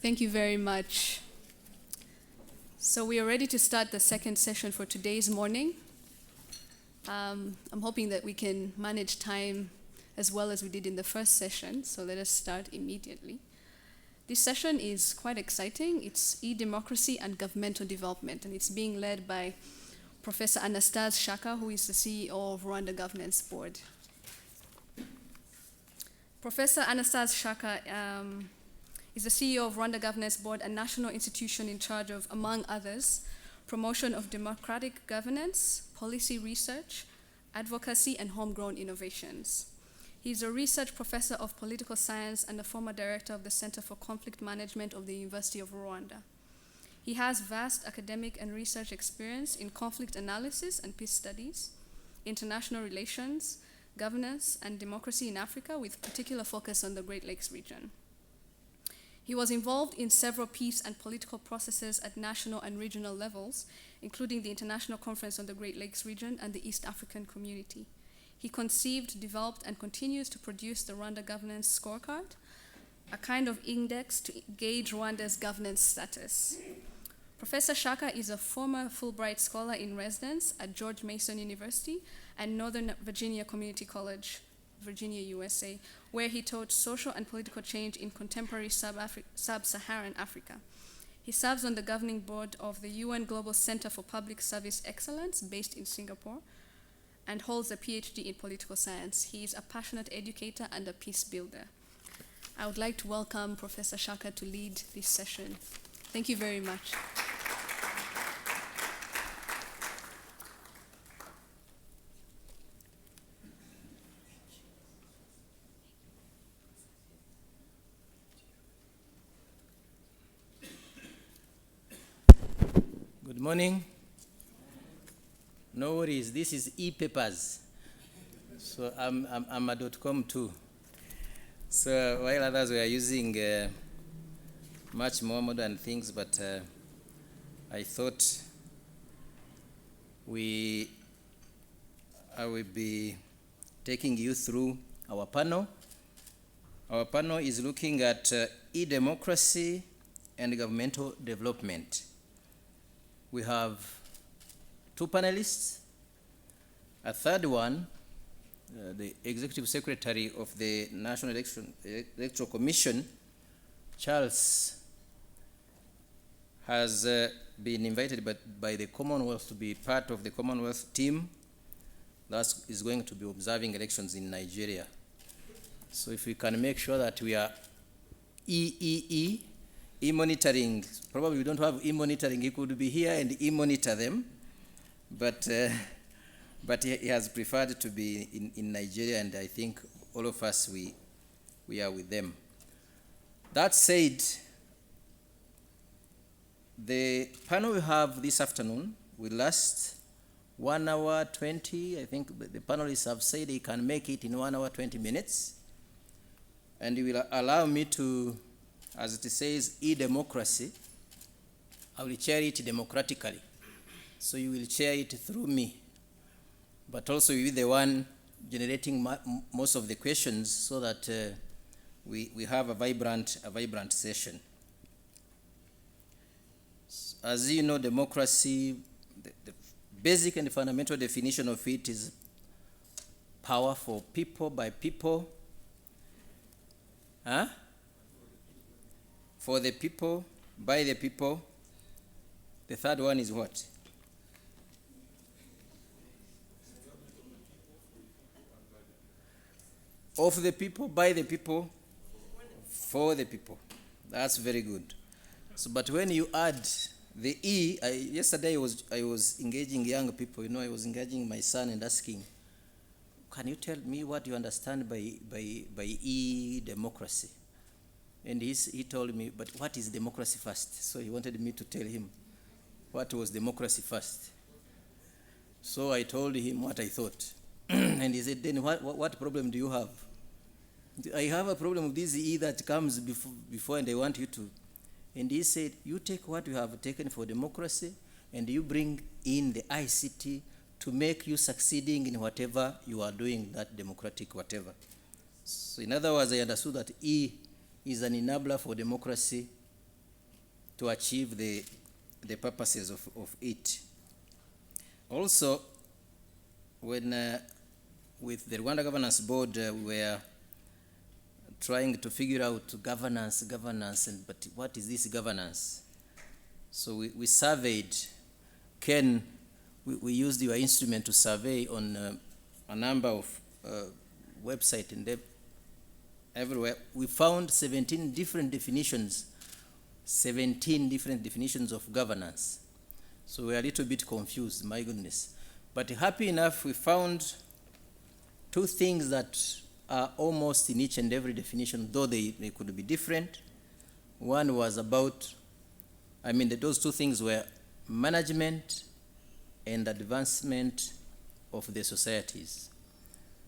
Thank you very much. So we are ready to start the second session for today's morning. I'm hoping that we can manage time as well as we did in the first session, so let us start immediately. This session is quite exciting. It's e-democracy and governmental development, and it's being led by Professor Anastase Shaka, who is the CEO of Rwanda Governance Board. Professor Anastase Shaka is the CEO of Rwanda Governance Board, a national institution in charge of, among others, promotion of democratic governance, policy research, advocacy, and homegrown innovations. He's a research professor of political science and a former director of the Center for Conflict Management of the University of Rwanda. He has vast academic and research experience in conflict analysis and peace studies, international relations, governance, and democracy in Africa, with particular focus on the Great Lakes region. He was involved in several peace and political processes at national and regional levels, including the International Conference on the Great Lakes region and the East African Community. He conceived, developed, and continues to produce the Rwanda Governance Scorecard, a kind of index to gauge Rwanda's governance status. Professor Shaka is a former Fulbright Scholar in Residence at George Mason University and Northern Virginia Community College, Virginia, USA, where he taught social and political change in contemporary sub-Saharan Africa. He serves on the governing board of the UN Global Center for Public Service Excellence, based in Singapore, and holds a PhD in political science. He is a passionate educator and a peace builder. I would like to welcome Professor Shaka to lead this session. Thank you very much. Good morning. No worries, this is e-papers. So I'm a .com too. So while others were using much more modern things, but I thought I will be taking you through our panel. Our panel is looking at e-democracy and governmental development. We have two panelists. A third one, the Executive Secretary of the National Electoral Commission, Charles, has been invited by the Commonwealth to be part of the Commonwealth team that is going to be observing elections in Nigeria. So if we can make sure that we are e-monitoring, probably we don't have e-monitoring, he could be here and e-monitor them, but he has preferred to be in Nigeria, and I think all of us, we are with them. That said, the panel we have this afternoon will last 1 hour 20. I think the panelists have said they can make it in 1 hour 20 minutes. And it will allow me to, as it says, e-democracy, I will chair it democratically. So you will chair it through me. But also you will be the one generating most of the questions so that we have a vibrant session. As you know, democracy, the basic and fundamental definition of it is power for people, by people, for the people, by the people. The third one is what? Of the people, by the people, for the people. That's very good. So, but when you add the E, yesterday I was engaging young people. I was engaging my son and asking, can you tell me what you understand by e-democracy? And he told me, but what is democracy first? So he wanted me to tell him what was democracy first. So I told him what I thought. And he said, then what problem do you have? I have a problem with this E that comes before, and I want you to. And he said, you take what you have taken for democracy and you bring in the ICT to make you succeeding in whatever you are doing, that democratic whatever. So in other words, I understood that E is an enabler for democracy to achieve the purposes of it. Also, when with the Rwanda Governance Board, we were trying to figure out governance, but what is this governance? So we surveyed. Ken, we used your instrument to survey on a number of websites and everywhere. We found 17 different definitions of governance. So we're a little bit confused, my goodness. But happy enough, we found two things that are almost in each and every definition, though they could be different. One was about, those two things were management and advancement of the societies.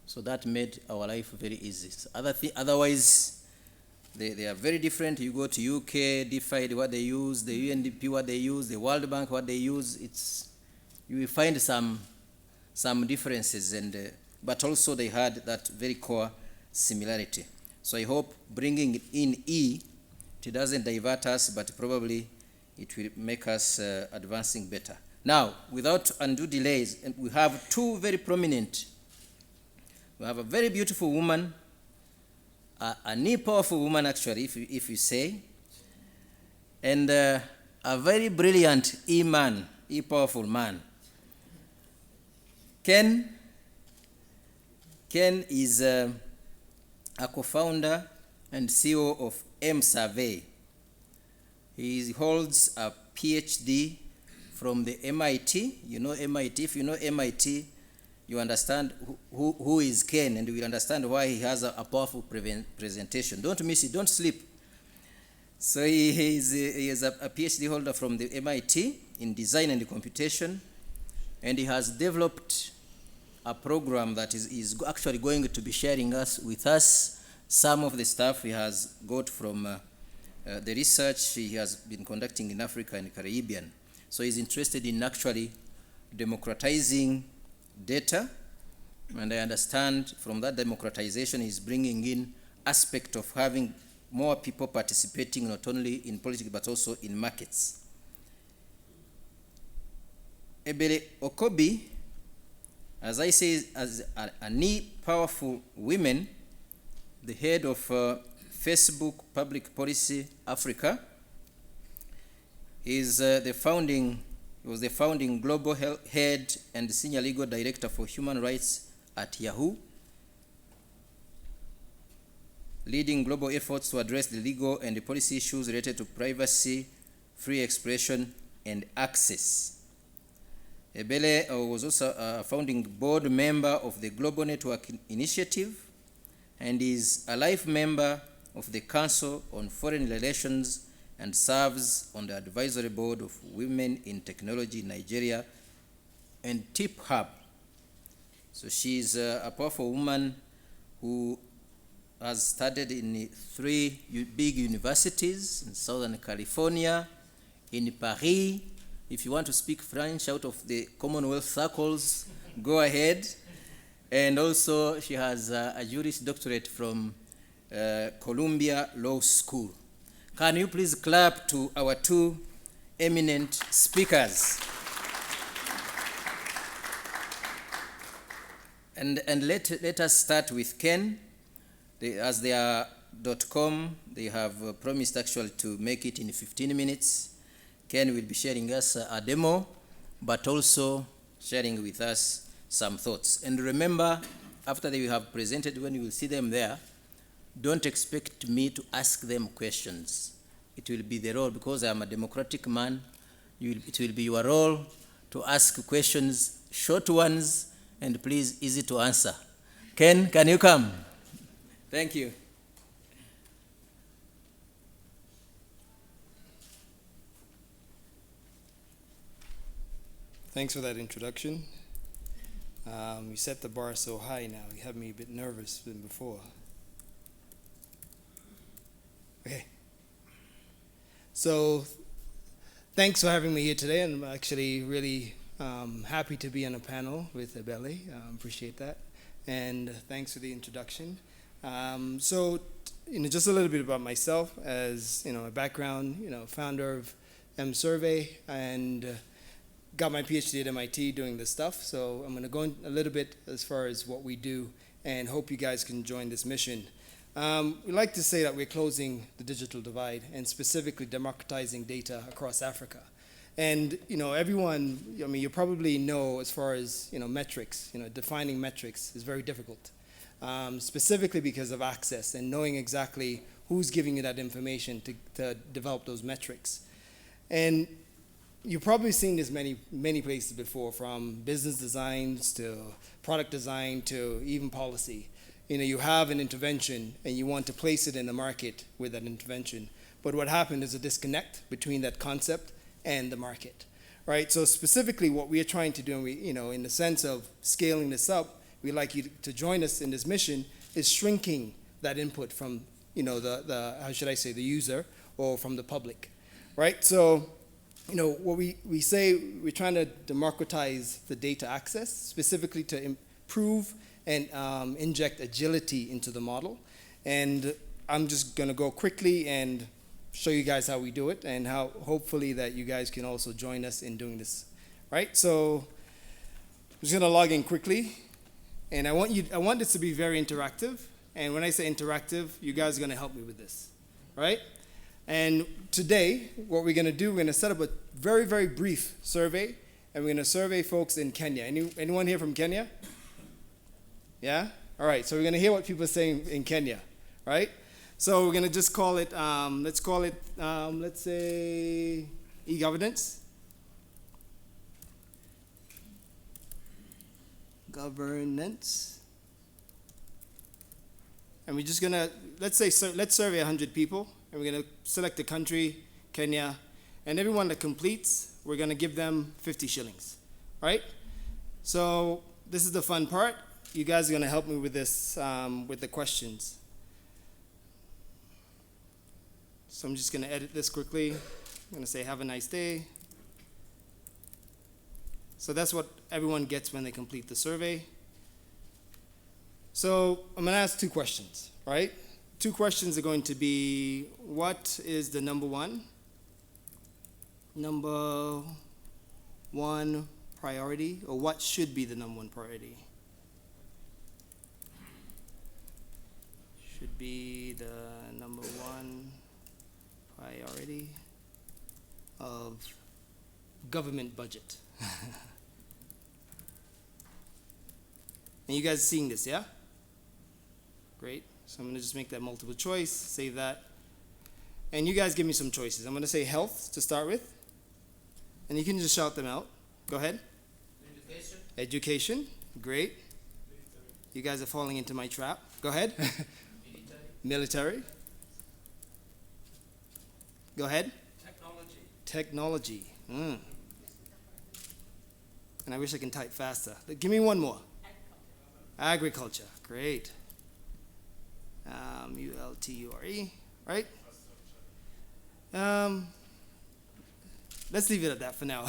So that made our life very easy. So otherwise, they are very different. You go to UK, DFID, what they use, the UNDP, what they use, the World Bank, what they use. You will find some differences, but also they had that very core similarity. So I hope bringing in E, it doesn't divert us, but probably it will make us advancing better. Now, without undue delays, we have two very prominent. We have a very beautiful woman, a new powerful woman actually, if you say, and a very brilliant E-man, E-powerful man. Ken is a co-founder and CEO of M-Survey. He holds a PhD from the MIT. You know MIT. If you know MIT, you understand who is Ken, and you will understand why he has a powerful presentation. Don't miss it. Don't sleep. So he is a PhD holder from the MIT in design and computation, and he has developed a program that is actually going to be sharing with us some of the stuff he has got from the research he has been conducting in Africa and Caribbean. So he's interested in actually democratizing data, and I understand from that democratization he's bringing in aspect of having more people participating not only in politics but also in markets. Ebere Okobi, as I say, as a new powerful woman, the head of Facebook Public Policy Africa, was the founding global head and senior legal director for human rights at Yahoo, leading global efforts to address the legal and the policy issues related to privacy, free expression, and access. Ebele was also a founding board member of the Global Network Initiative and is a life member of the Council on Foreign Relations and serves on the advisory board of Women in Technology Nigeria and Tip Hub. So she's a powerful woman who has studied in 3 big universities in Southern California, in Paris. If you want to speak French out of the Commonwealth circles, go ahead. And also she has a Juris Doctorate from Columbia Law School. Can you please clap to our two eminent speakers? And let us start with Ken. As they are .com, they have promised actually to make it in 15 minutes. Ken will be sharing us a demo, but also sharing with us some thoughts. And remember, after they have presented, when you will see them there, don't expect me to ask them questions. It will be the role, because I am a democratic man, it will be your role to ask questions, short ones, and please, easy to answer. Ken, can you come? Thank you. Thanks for that introduction. You set the bar so high now. You have me a bit nervous than before. Okay. So thanks for having me here today. I'm actually really happy to be on a panel with Ebele. Appreciate that. And thanks for the introduction. So just a little bit about myself. As my background, founder of Survey, and got my PhD at MIT doing this stuff. So I'm going to go in a little bit as far as what we do, and hope you guys can join this mission. We like to say that we're closing the digital divide, and specifically democratizing data across Africa. And everyone, you probably know, as far as metrics, defining metrics is very difficult, specifically because of access and knowing exactly who's giving you that information to develop those metrics. And you've probably seen this many places before, from business designs to product design to even policy. You have an intervention and you want to place it in the market with that intervention, but what happened is a disconnect between that concept and the market, right? So specifically what we are trying to do, in the sense of scaling this up, we'd like you to join us in this mission, is shrinking that input from, the how should I say, the user, or from the public, right? So, what we say, we're trying to democratize the data access, specifically to improve and inject agility into the model. And I'm just gonna go quickly and show you guys how we do it, and how hopefully that you guys can also join us in doing this, right? So I'm just gonna log in quickly, and I want this to be very interactive. And when I say interactive, you guys are gonna help me with this, right? And today, what we're gonna do, we're gonna set up a very, very brief survey, and we're gonna survey folks in Kenya. Anyone here from Kenya? Yeah? All right, so we're gonna hear what people are saying in Kenya, right? So we're gonna just call it, let's say, e-governance. Governance. And we're just gonna, let's survey 100 people, and we're gonna select the country, Kenya, and everyone that completes, we're gonna give them 50 shillings, right? So this is the fun part. You guys are gonna help me with this, with the questions. So I'm just gonna edit this quickly. I'm gonna say, have a nice day. So that's what everyone gets when they complete the survey. So I'm gonna ask two questions, right? Two questions are going to be, what is the number one priority, or what should be the number one priority? Should be the number one priority of government budget. And you guys are seeing this, yeah? Great. So I'm going to just make that multiple choice, save that. And you guys give me some choices. I'm going to say health to start with. And you can just shout them out. Go ahead. Education. Education. Great. You guys are falling into my trap. Go ahead. Military. Go ahead. Technology. And I wish I can type faster. Give me one more. Agriculture. Great. ULTURE, right? Let's leave it at that for now,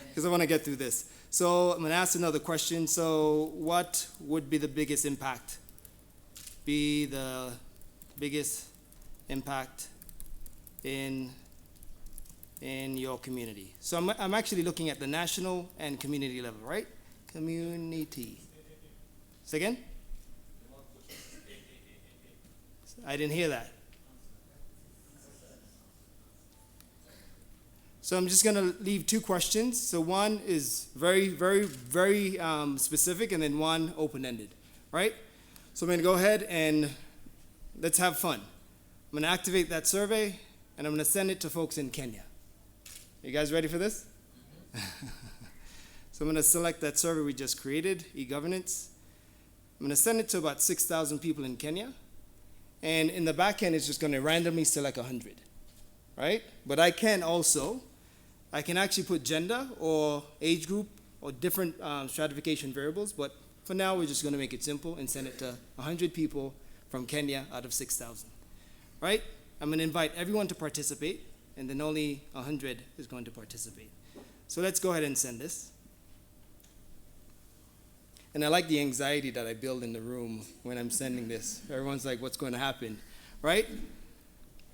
because I want to get through this. So I'm going to ask another question. So what would be the biggest impact? Be the biggest impact in your community. So I'm actually looking at the national and community level, right? Community. Say again? I didn't hear that. So I'm just going to leave two questions. So one is very, very, very specific, and then one open-ended, right? So I'm going to go ahead and let's have fun. I'm going to activate that survey, and I'm going to send it to folks in Kenya. You guys ready for this? So I'm going to select that survey we just created, e-governance. I'm going to send it to about 6,000 people in Kenya. And in the back end, it's just going to randomly select 100, right? But I can actually put gender or age group or different stratification variables. But for now, we're just going to make it simple and send it to 100 people from Kenya out of 6,000, right? I'm going to invite everyone to participate, and then only 100 is going to participate. So let's go ahead and send this. And I like the anxiety that I build in the room when I'm sending this. Everyone's like, what's going to happen, right?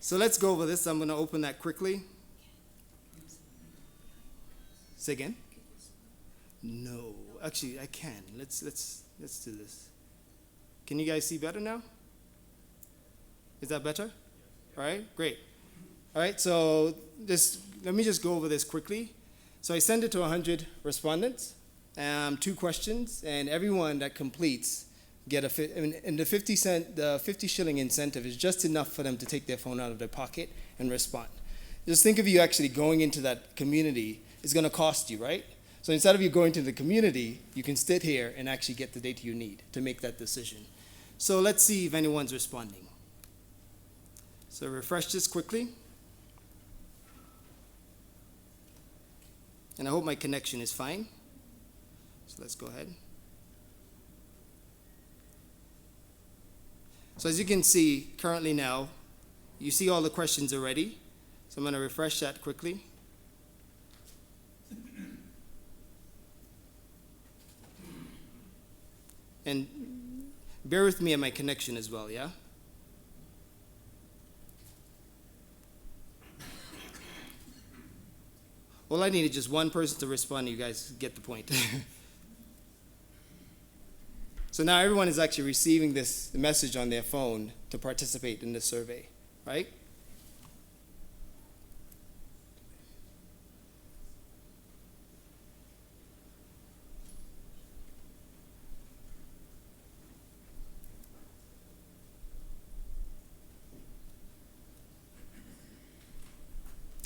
So let's go over this. I'm going to open that quickly. Say again? No, actually I can. Let's do this. Can you guys see better now? Is that better? All right, great. All right, so let me just go over this quickly. So I send it to 100 respondents, 2 questions, and everyone that completes get and the 50 shilling incentive is just enough for them to take their phone out of their pocket and respond. Just think of you actually going into that community. It's going to cost you, right? So instead of you going to the community, you can sit here and actually get the data you need to make that decision. So let's see if anyone's responding. So refresh this quickly. And I hope my connection is fine. So let's go ahead. So as you can see currently now, you see all the questions already. So I'm going to refresh that quickly. And bear with me on my connection as well, yeah? All I need is just one person to respond. You guys get the point. So now everyone is actually receiving this message on their phone to participate in the survey, right?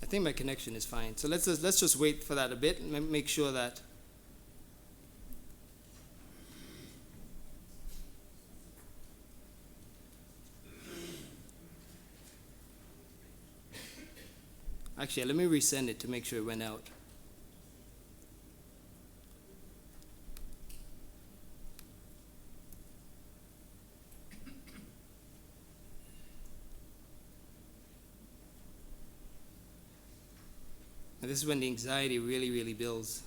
I think my connection is fine. So let's just wait for that a bit and make sure that. Actually, let me resend it to make sure it went out. And this is when the anxiety really, really builds.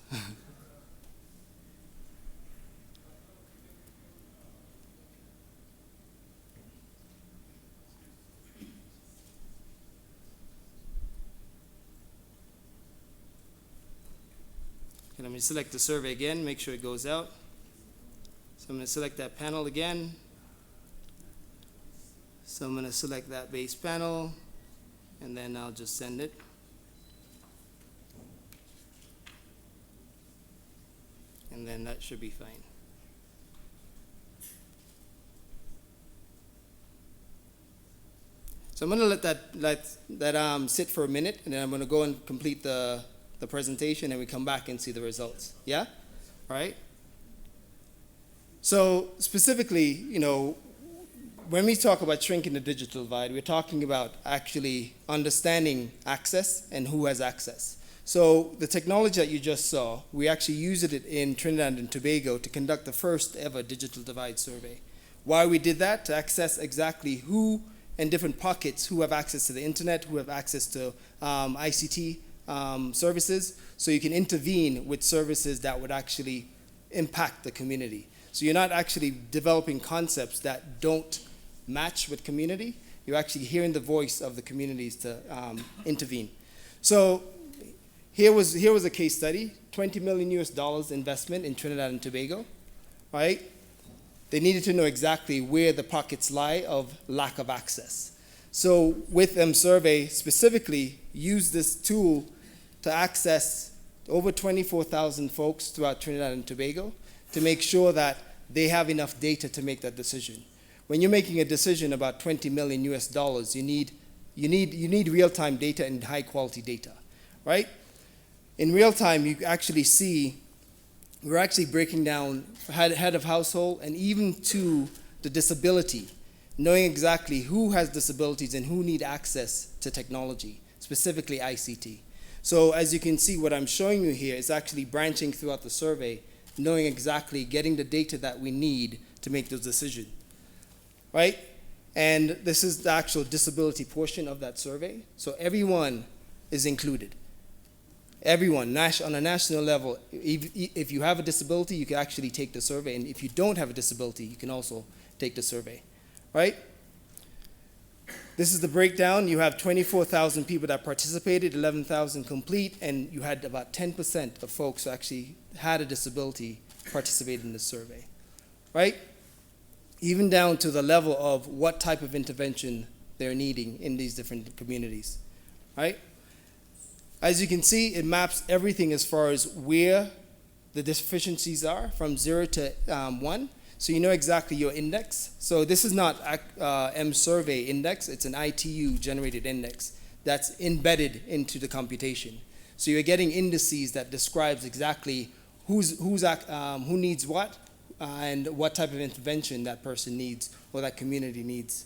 Okay, let me select the survey again, make sure it goes out. So I'm going to select that panel again. So I'm going to select that base panel, and then I'll just send it. And then that should be fine. So I'm going to let that sit for a minute, and then I'm going to go and complete the presentation, and we come back and see the results. Yeah? All right? So specifically, when we talk about shrinking the digital divide, we're talking about actually understanding access and who has access. So the technology that you just saw, we actually used it in Trinidad and Tobago to conduct the first ever digital divide survey. Why we did that? To access exactly who in different pockets who have access to the internet, who have access to ICT services, so you can intervene with services that would actually impact the community. So you're not actually developing concepts that don't match with community. You're actually hearing the voice of the communities to intervene. So here was a case study, $20 million investment in Trinidad and Tobago, right? They needed to know exactly where the pockets lie of lack of access. So with survey specifically used this tool to access over 24,000 folks throughout Trinidad and Tobago to make sure that they have enough data to make that decision. When you're making a decision about $20 million, you need real-time data and high-quality data, right? In real time, you actually see we're actually breaking down head of household and even to the disability, knowing exactly who has disabilities and who need access to technology, specifically ICT. So as you can see, what I'm showing you here is actually branching throughout the survey, knowing exactly, getting the data that we need to make those decisions, right? And this is the actual disability portion of that survey. So everyone is included. Everyone, on a national level, if you have a disability, you can actually take the survey. And if you don't have a disability, you can also take the survey, right? This is the breakdown. You have 24,000 people that participated, 11,000 complete, and you had about 10% of folks who actually had a disability participate in the survey, right? Even down to the level of what type of intervention they're needing in these different communities, right? As you can see, it maps everything as far as where the deficiencies are from 0 to 1. So you know exactly your index. So this is not M-Survey index, it's an ITU generated index that's embedded into the computation. So you're getting indices that describes exactly who needs what and what type of intervention that person needs or that community needs.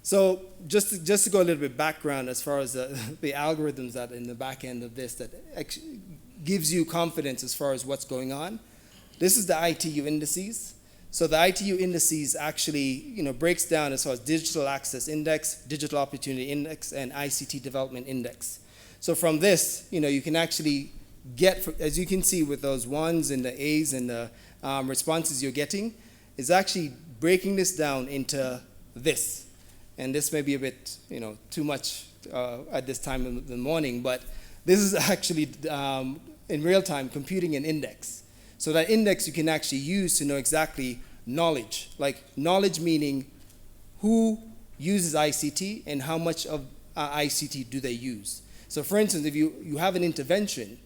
So just to go a little bit background as far as the algorithms that in the back end of this that gives you confidence as far as what's going on. This is the ITU indices. So the ITU indices actually, breaks down as far as digital access index, digital opportunity index, and ICT development index. So from this, you can actually get, as you can see with those ones and the A's and the responses you're getting, is actually breaking this down into this. And this may be a bit, too much at this time in the morning, but this is actually in real time computing an index. So that index you can actually use to know exactly knowledge. Like knowledge meaning who uses ICT and how much of ICT do they use. So for instance, if you have an intervention,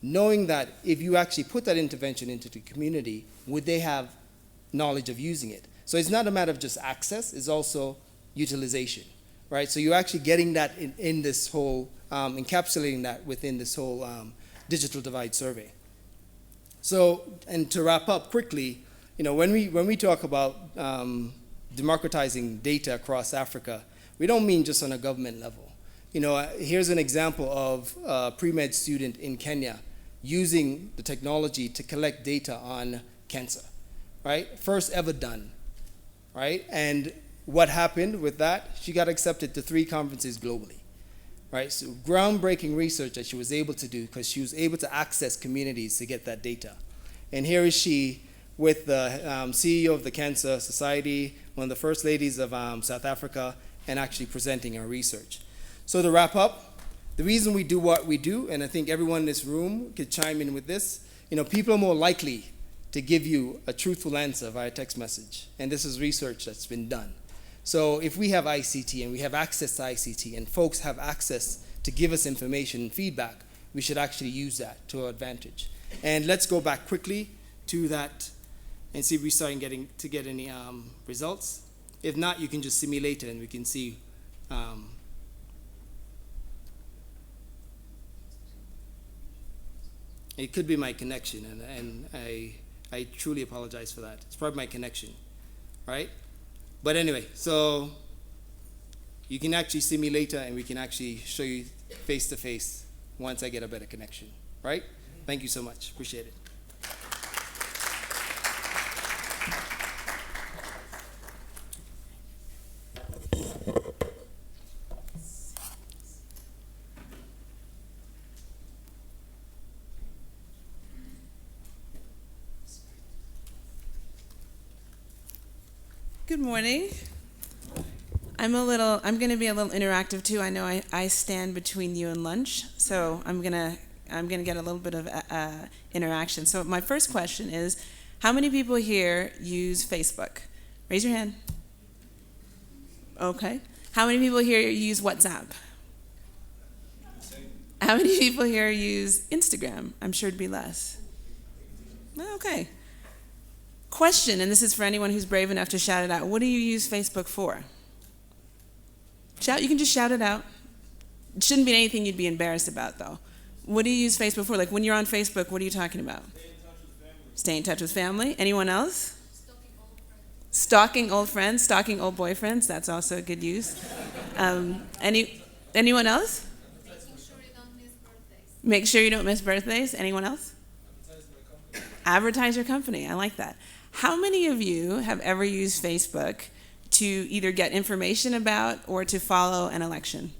knowing that if you actually put that intervention into the community, would they have knowledge of using it? So it's not a matter of just access, it's also utilization, right? So you're actually getting that in this whole, encapsulating that within this whole digital divide survey. So, and to wrap up quickly, when we talk about democratizing data across Africa, we don't mean just on a government level. Here's an example of a pre-med student in Kenya using the technology to collect data on cancer, right? First ever done, right? And what happened with that? She got accepted to 3 conferences globally. Right, so groundbreaking research that she was able to do because she was able to access communities to get that data. And here is she with the CEO of the Cancer Society, one of the first ladies of South Africa, and actually presenting her research. So to wrap up, the reason we do what we do, and I think everyone in this room could chime in with this, people are more likely to give you a truthful answer via text message. And this is research that's been done. So if we have ICT and we have access to ICT and folks have access to give us information and feedback, we should actually use that to our advantage. And let's go back quickly to that and see if we're starting to get any results. If not, you can just simulate it and we can see. It could be my connection, and I truly apologize for that. It's probably my connection, right? But anyway, so you can actually simulate it and we can actually show you face to face once I get a better connection, right? Thank you so much. Appreciate it. Good morning. I'm going to be a little interactive too. I know I stand between you and lunch, so I'm going to get a little bit of interaction. So my first question is, how many people here use Facebook? Raise your hand. Okay. How many people here use WhatsApp? How many people here use Instagram? I'm sure it'd be less. Okay. Question, and this is for anyone who's brave enough to shout it out. What do you use Facebook for? You can just shout it out. It shouldn't be anything you'd be embarrassed about, though. What do you use Facebook for? Like when you're on Facebook, what are you talking about? Stay in touch with family. Anyone else? Stalking old friends, stalking old boyfriends. That's also a good use. Anyone else? Making sure you don't miss birthdays. Make sure you don't miss birthdays. Anyone else? Advertise your company. I like that. How many of you have ever used Facebook to either get information about or to follow an election?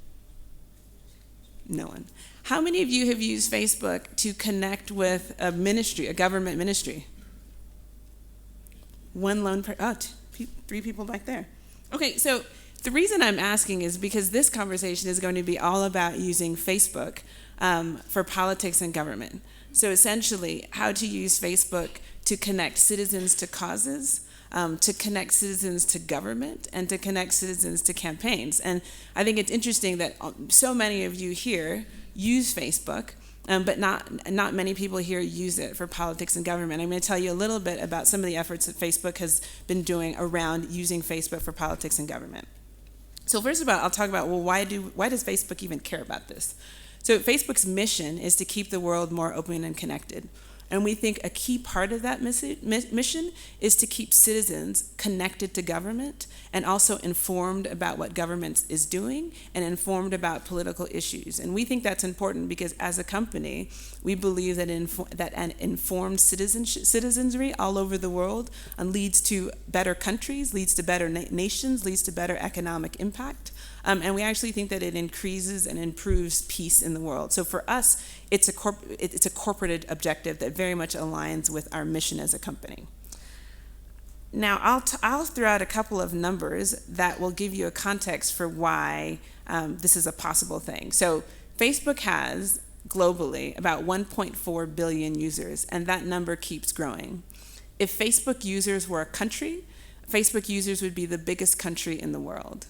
No one. How many of you have used Facebook to connect with a ministry, a government ministry? One lone person. 3 people back there. Okay, so The reason I'm asking is because this conversation is going to be all about using Facebook for politics and government. So essentially, how to use Facebook to connect citizens to causes, to connect citizens to government, and to connect citizens to campaigns. And I think it's interesting that so many of you here use Facebook, but not many people here use it for politics and government. I'm going to tell you a little bit about some of the efforts that Facebook has been doing around using Facebook for politics and government. So first of all, I'll talk about, well, why does Facebook even care about this? So Facebook's mission is to keep the world more open and connected. And we think a key part of that mission is to keep citizens connected to government and also informed about what government is doing and informed about political issues. And we think that's important because as a company, we believe that an informed citizenry all over the world leads to better countries, leads to better nations, leads to better economic impact. And we actually think that it increases and improves peace in the world. So for us, it's a corporate objective that very much aligns with our mission as a company. Now, I'll throw out a couple of numbers that will give you a context for why this is a possible thing. So Facebook has globally about 1.4 billion users, and that number keeps growing. If Facebook users were a country, Facebook users would be the biggest country in the world.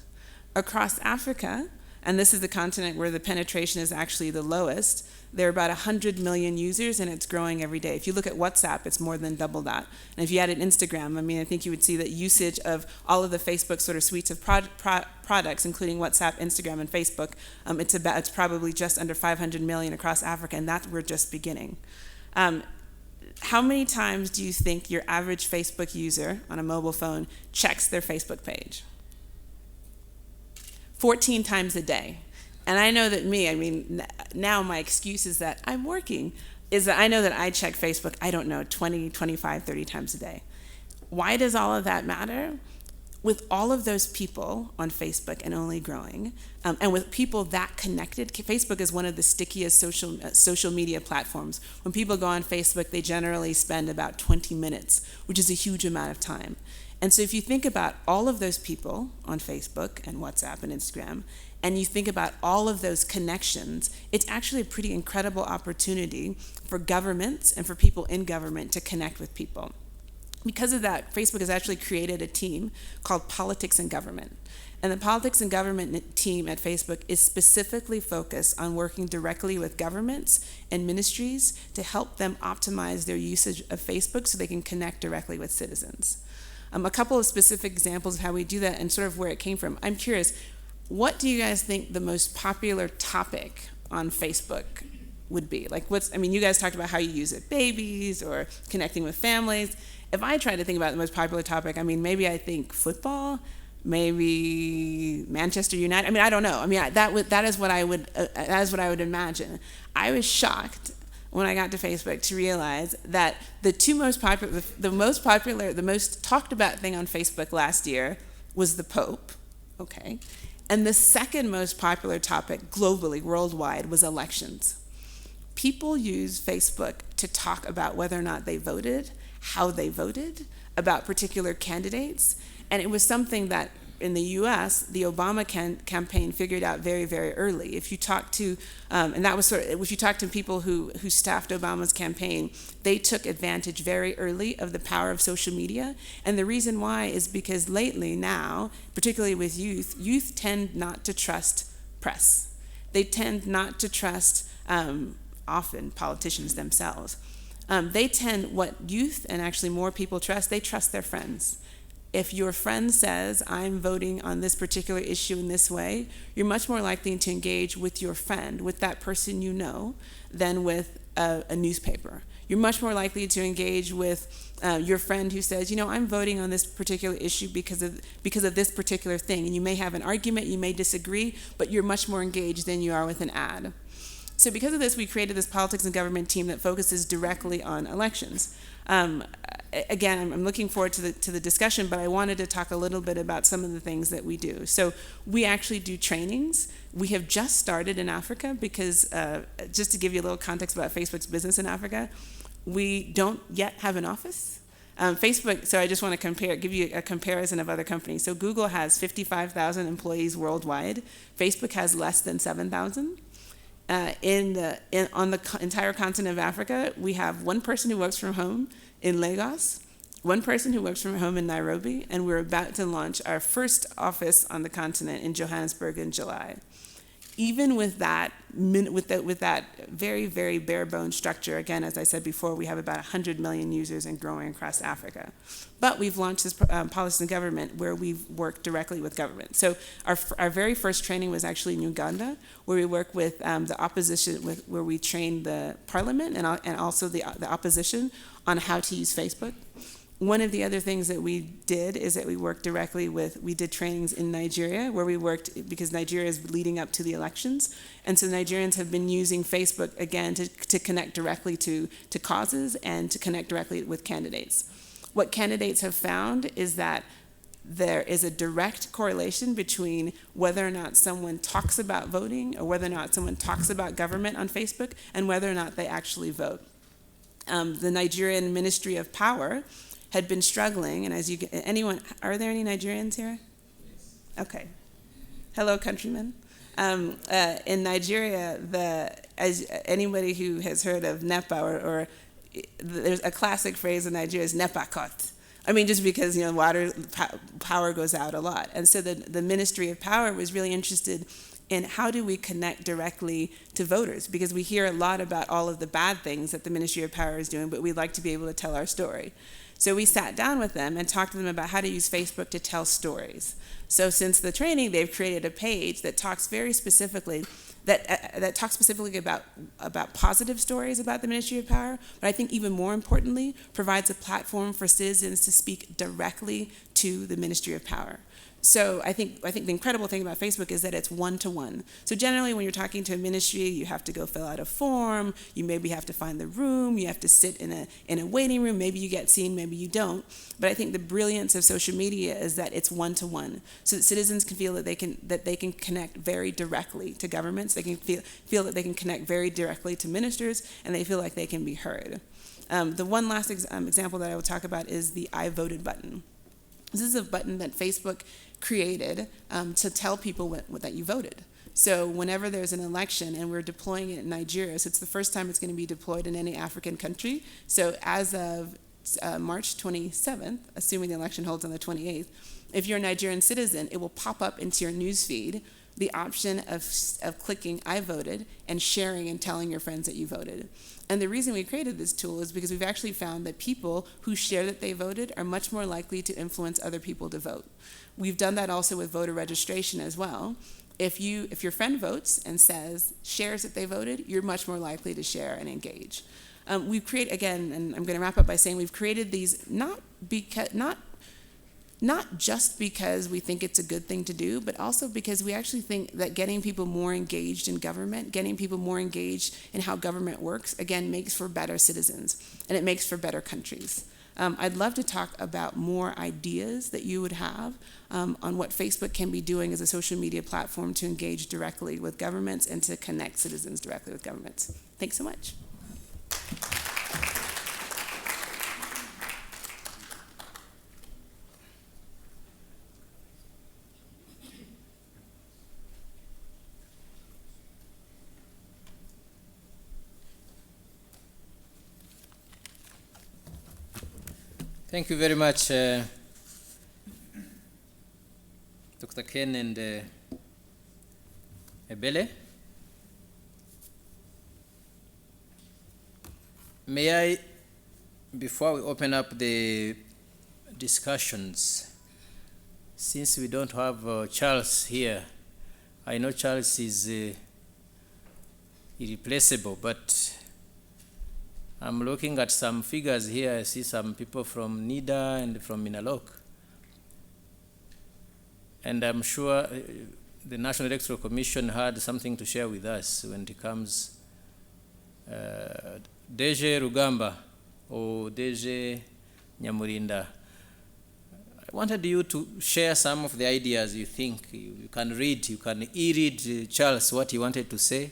Across Africa, and this is the continent where the penetration is actually the lowest, there are about 100 million users, and it's growing every day. If you look at WhatsApp, it's more than double that. And if you added Instagram, I think you would see that usage of all of the Facebook sort of suites of products, including WhatsApp, Instagram, and Facebook, it's probably just under 500 million across Africa, and we're just beginning. How many times do you think your average Facebook user on a mobile phone checks their Facebook page? 14 times a day. And I know that now my excuse is that I'm working, is that I know that I check Facebook, 20, 25, 30 times a day. Why does all of that matter? With all of those people on Facebook and only growing, and with people that connected, Facebook is one of the stickiest social media platforms. When people go on Facebook, they generally spend about 20 minutes, which is a huge amount of time. And so if you think about all of those people on Facebook and WhatsApp and Instagram, and you think about all of those connections, it's actually a pretty incredible opportunity for governments and for people in government to connect with people. Because of that, Facebook has actually created a team called Politics and Government. And the Politics and Government team at Facebook is specifically focused on working directly with governments and ministries to help them optimize their usage of Facebook so they can connect directly with citizens. A couple of specific examples of how we do that and sort of where it came from. I'm curious, what do you guys think the most popular topic on Facebook would be? Like you guys talked about how you use it, babies or connecting with families. If I try to think about the most popular topic, maybe I think football, maybe Manchester United. I don't know. That is what I would imagine. I was shocked when I got to Facebook to realize that the most talked about thing on Facebook last year was the Pope, okay? And the second most popular topic globally, worldwide, was elections. People use Facebook to talk about whether or not they voted, how they voted, about particular candidates, and it was something that in the U.S., the Obama campaign figured out very, very early. If you talk to, if you talk to people who staffed Obama's campaign, they took advantage very early of the power of social media. And the reason why is because lately now, particularly with youth tend not to trust press. They tend not to trust often politicians themselves. What youth and actually more people trust, they trust their friends. If your friend says, I'm voting on this particular issue in this way, you're much more likely to engage with your friend, with that person you know, than with a newspaper. You're much more likely to engage with your friend who says, I'm voting on this particular issue because of this particular thing. And you may have an argument, you may disagree, but you're much more engaged than you are with an ad. So because of this, we created this Politics and Government team that focuses directly on elections. Again, I'm looking forward to the discussion, but I wanted to talk a little bit about some of the things that we do. So we actually do trainings. We have just started in Africa because, just to give you a little context about Facebook's business in Africa, we don't yet have an office. Facebook, so I just want to give you a comparison of other companies. So Google has 55,000 employees worldwide. Facebook has less than 7,000. On the entire continent of Africa, we have one person who works from home in Lagos, one person who works from home in Nairobi, and we're about to launch our first office on the continent in Johannesburg in July. Even with that very, very bare bone structure, again, as I said before, we have about 100 million users and growing across Africa. But we've launched this policy in government where we've worked directly with government. So our very first training was actually in Uganda, where we work with the opposition, where we train the parliament and also the opposition on how to use Facebook. One of the other things that we did is that we did trainings in Nigeria where we worked, because Nigeria is leading up to the elections. And so Nigerians have been using Facebook, again, to connect directly to causes and to connect directly with candidates. What candidates have found is that there is a direct correlation between whether or not someone talks about voting or whether or not someone talks about government on Facebook and whether or not they actually vote. The Nigerian Ministry of Power had been struggling, and are there any Nigerians here? Okay. Hello, countrymen. In Nigeria, as anybody who has heard of NEPA, or there's a classic phrase in Nigeria is NEPA cut. I mean, just because power goes out a lot, and so the Ministry of Power was really interested in how do we connect directly to voters, because we hear a lot about all of the bad things that the Ministry of Power is doing, but we'd like to be able to tell our story. So we sat down with them and talked to them about how to use Facebook to tell stories. So since the training, they've created a page that talks very specifically that talks specifically about positive stories about the Ministry of Power, but I think even more importantly, provides a platform for citizens to speak directly to the Ministry of Power. So I think the incredible thing about Facebook is that it's one-to-one. So generally when you're talking to a ministry, you have to go fill out a form, you maybe have to find the room, you have to sit in a waiting room, maybe you get seen, maybe you don't. But I think the brilliance of social media is that it's one-to-one. So that citizens can feel that they can connect very directly to governments, they can feel that they can connect very directly to ministers, and they feel like they can be heard. The one last example that I will talk about is the I voted button. This is a button that Facebook created to tell people that you voted. So whenever there's an election, and we're deploying it in Nigeria, so it's the first time it's going to be deployed in any African country. So as of March 27th, assuming the election holds on the 28th, if you're a Nigerian citizen, it will pop up into your newsfeed the option of clicking I voted and sharing and telling your friends that you voted. And the reason we created this tool is because we've actually found that people who share that they voted are much more likely to influence other people to vote. We've done that also with voter registration as well. If your friend votes and shares that they voted, you're much more likely to share and engage. We've created, again, and I'm going to wrap up by saying we've created these not just because we think it's a good thing to do, but also because we actually think that getting people more engaged in government, getting people more engaged in how government works, again, makes for better citizens, and it makes for better countries. I'd love to talk about more ideas that you would have on what Facebook can be doing as a social media platform to engage directly with governments and to connect citizens directly with governments. Thanks so much. Thank you very much, Dr. Ken and Ebele. May I, before we open up the discussions, since we don't have Charles here, I know Charles is irreplaceable, but I'm looking at some figures here. I see some people from NIDA and from Minalok. And I'm sure the National Electoral Commission had something to share with us when it comes Deje Rugamba or Deje Nyamurinda. I wanted you to share some of the ideas you think. You can read, you can e-read Charles what he wanted to say,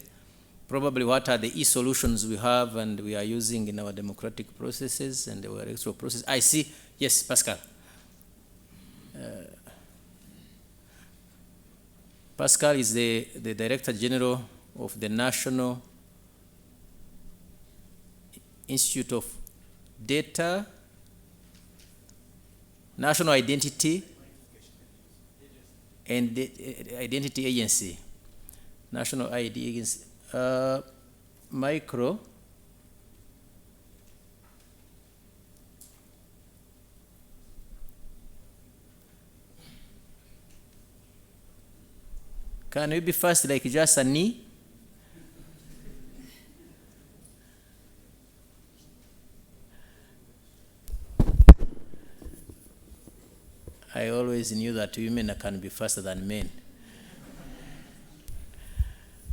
probably what are the e-solutions we have and we are using in our democratic processes and our electoral process. I see, yes, Pascal. Pascal is the Director General of the National Institute of Data, National Identity and Identity Agency, National ID Agency. Micro. Can we be fast like just a knee? I always knew that women can be faster than men.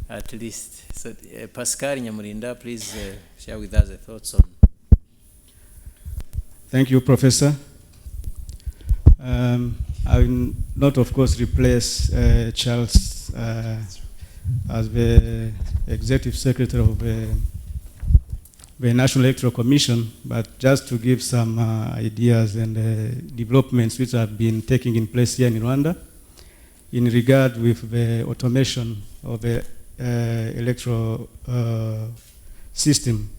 At least. So, Pascal Nyamurinda, please share with us the thoughts on. Thank you, Professor. I will not, of course, replace Charles as the Executive Secretary of the National Electoral Commission, but just to give some ideas and developments which have been taking place here in Rwanda in regard with the automation of the electoral system.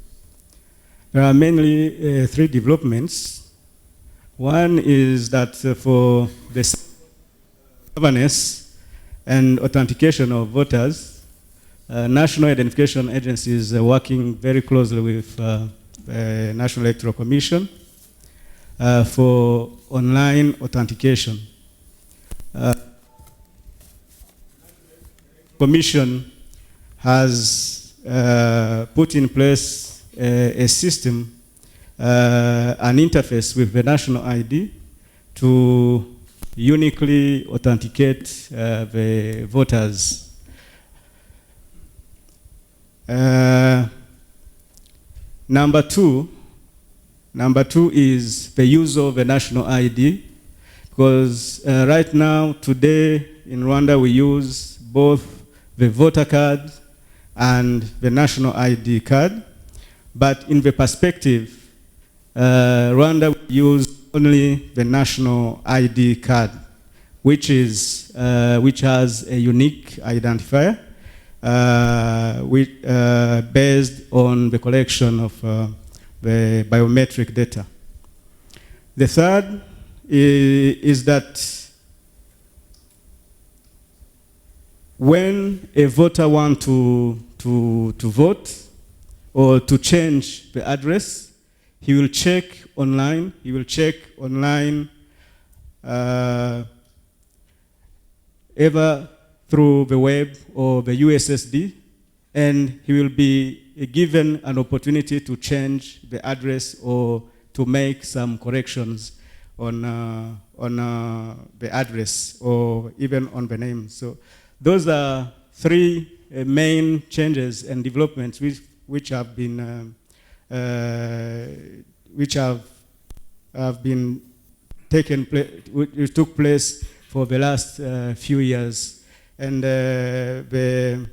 There are mainly three developments. One is that for the governance and authentication of voters, national identification agencies are working very closely with the National Electoral Commission for online authentication. Commission has put in place a system, an interface with the national ID to uniquely authenticate the voters. Number two is the use of the national ID, because right now, today in Rwanda, we use both the voter card and the national ID card. But in the perspective, Rwanda will use only the national ID card, which has a unique identifier based on the collection of the biometric data. The third is that when a voter wants to vote or to change the address, he will check online. He will check online either through the web or the USSD, and he will be given an opportunity to change the address or to make some corrections on the address or even on the name. So those are three main changes and developments which have been which took place for the last few years. And the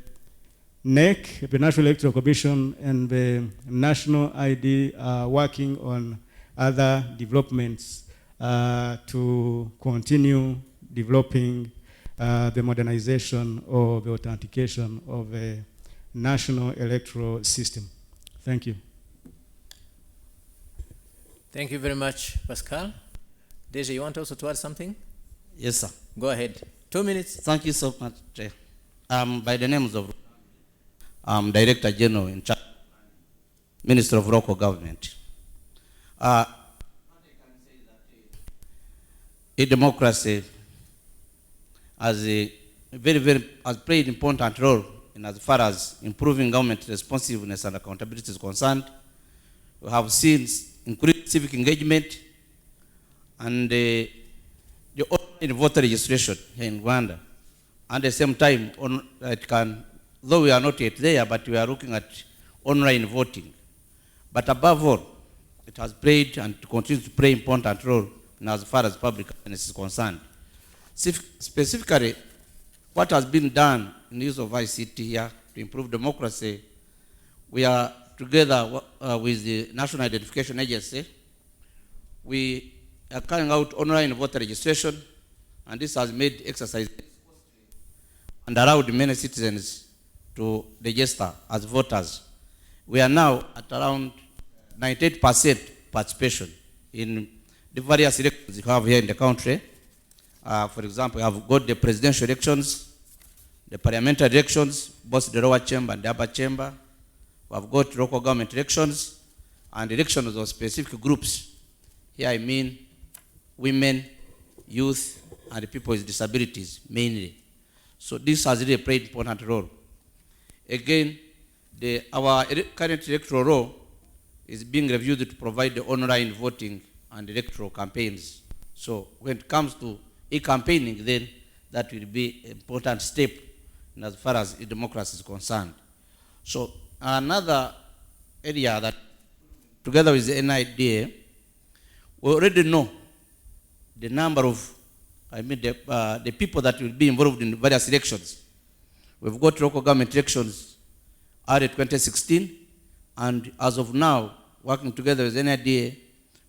NEC, the National Electoral Commission, and the National ID are working on other developments to continue developing the modernization or the authentication of the national electoral system. Thank you. Thank you very much, Pascal. Deja, you want also to add something? Yes, sir. Go ahead. 2 minutes. Thank you so much, Chair. By the names of Director General in charge, Minister of Local Government. What I can say is that democracy has has played an important role in as far as improving government responsiveness and accountability is concerned. We have seen increased civic engagement and the online voter registration here in Rwanda. At the same time, though we are not yet there, but we are looking at online voting. But above all, it has played and continues to play an important role in as far as public governance is concerned. Specifically, what has been done in the use of ICT here to improve democracy we are together with the National Identification Agency. We are carrying out online voter registration, and this has made exercise and allowed many citizens to register as voters. We are now at around 98% participation in the various elections you have here in the country. For example, we have got the presidential elections, the parliamentary elections, both the lower chamber and the upper chamber. We have got local government elections and elections of specific groups. Here I mean women, youth, and people with disabilities mainly. So this has really played an important role. Again, our current electoral law is being reviewed to provide the online voting and electoral campaigns. So when it comes to e-campaigning, then that will be an important step in as far as democracy is concerned. So another area that, together with the NIDA, we already know the number of, the people that will be involved in various elections. We've got local government elections early 2016, and as of now, working together with NIDA,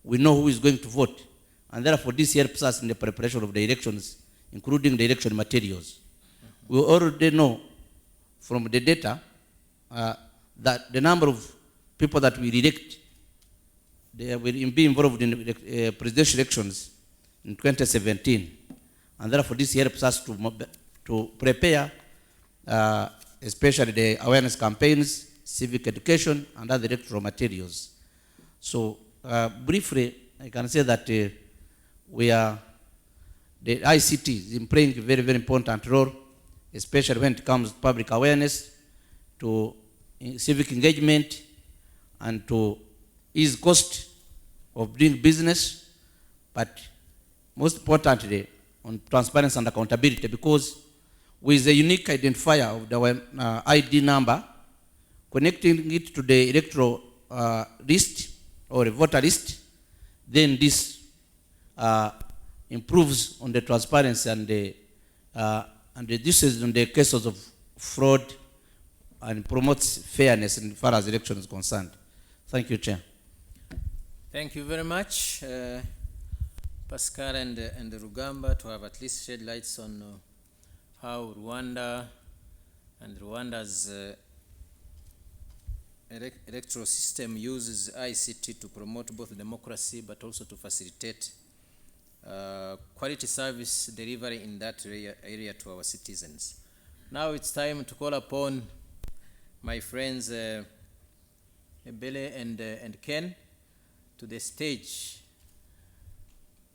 we know who is going to vote. And therefore, this helps us in the preparation of the elections, including the election materials. We already know from the data that the number of people that we elect, they will be involved in presidential elections in 2017. And therefore, this helps us to prepare, especially the awareness campaigns, civic education, and other electoral materials. So, briefly, I can say that the ICT is playing a very, very important role, especially when it comes to public awareness, to civic engagement, and to ease cost of doing business, but most importantly, on transparency and accountability, because with the unique identifier of the ID number, connecting it to the electoral list or a voter list, then this improves on the transparency and reduces on the cases of fraud and promotes fairness as far as election is concerned. Thank you, Chair. Thank you very much, Pascal and Rugamba, to have at least shed lights on how Rwanda and Rwanda's electoral system uses ICT to promote both democracy but also to facilitate quality service delivery in that area to our citizens. Now it's time to call upon my friends Ebele and Ken to the stage.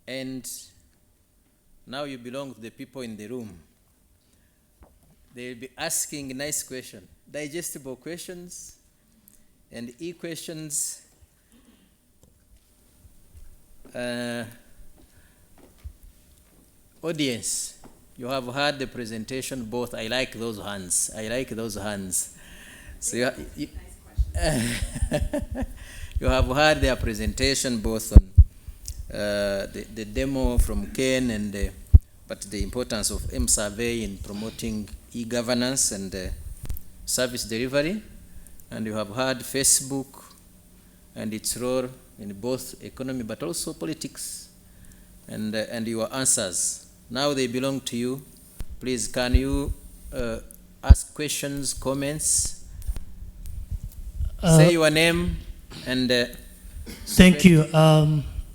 And now you belong to the people in the room. They will be asking nice questions, digestible questions, and e-questions. Audience, you have heard the presentation both. I like those hands. I like those hands. So you have heard their presentation both on the demo from Ken and but the importance of M-Survey in promoting e-governance and service delivery. And you have heard Facebook and its role in both economy but also politics and your answers. Now they belong to you. Please, can you ask questions, comments? Say your name and... Thank you.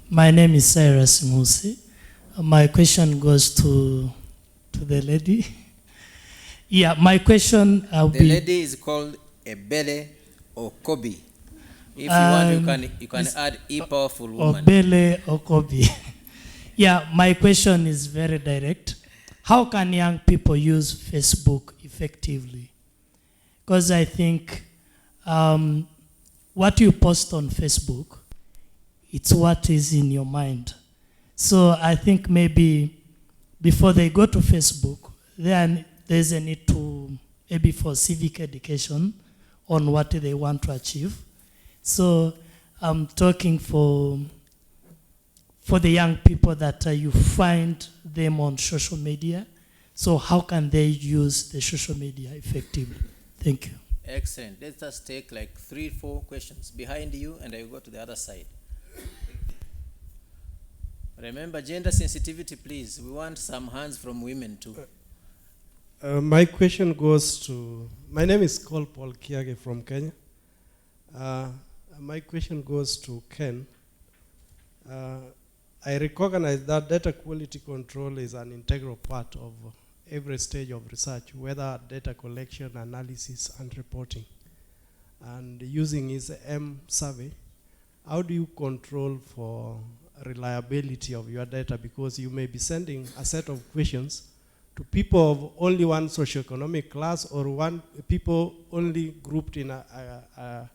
My name is Cyrus Musi. My question goes to the lady. Yeah, my question will be... The lady is called Ebele or Kobe. If you want, you can add a powerful woman. Ebele or Kobe. Yeah, my question is very direct. How can young people use Facebook effectively? Because I think what you post on Facebook, it's what is in your mind. So I think maybe before they go to Facebook, then there's a need to, maybe for civic education on what they want to achieve. So I'm talking for the young people that you find them on social media. So how can they use the social media effectively? Thank you. Excellent. Let us take like 3-4 questions behind you, and I will go to the other side. Remember, gender sensitivity, please. We want some hands from women too. My question goes to, my name is Paul Kiage from Kenya. My question goes to Ken. I recognize that data quality control is an integral part of every stage of research, whether data collection, analysis, and reporting. And using his M survey, how do you control for reliability of your data? Because you may be sending a set of questions to people of only one socioeconomic class or people only grouped in a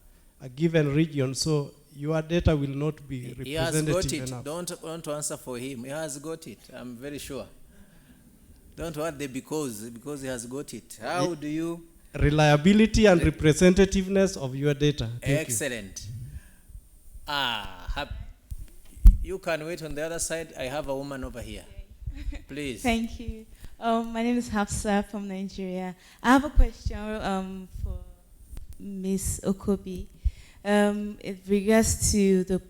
given region, so your data will not be representative He has got it. enough. Don't answer for him. He has got it. I'm very sure. Don't want the because he has got it. How do you? Reliability and representativeness of your data. Thank Excellent. You can wait on the other side. I have a woman over here. Please. Thank you. My name is Hafsa from Nigeria. I have a question for Ms. Okobi. It regards to the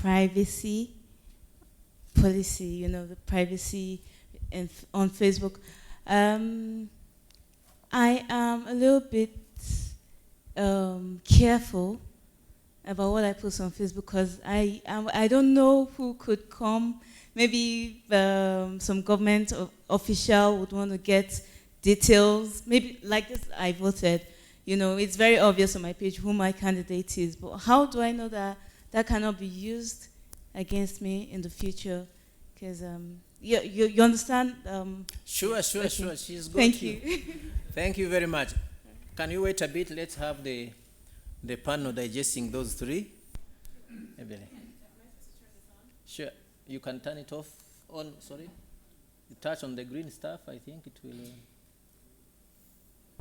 privacy policy, the privacy on Facebook. I am a little bit careful about what I post on Facebook because I don't know who could come. Maybe some government official would want to get details. Maybe like this, I voted. It's very obvious on my page who my candidate is. But how do I know that that cannot be used against me in the future? Because you understand? Sure. She's got Thank you. Thank you very much. Can you wait a bit? Let's have the panel digesting those three. Sure. You can turn it off. On. Sorry. You touch on the green stuff. I think it will.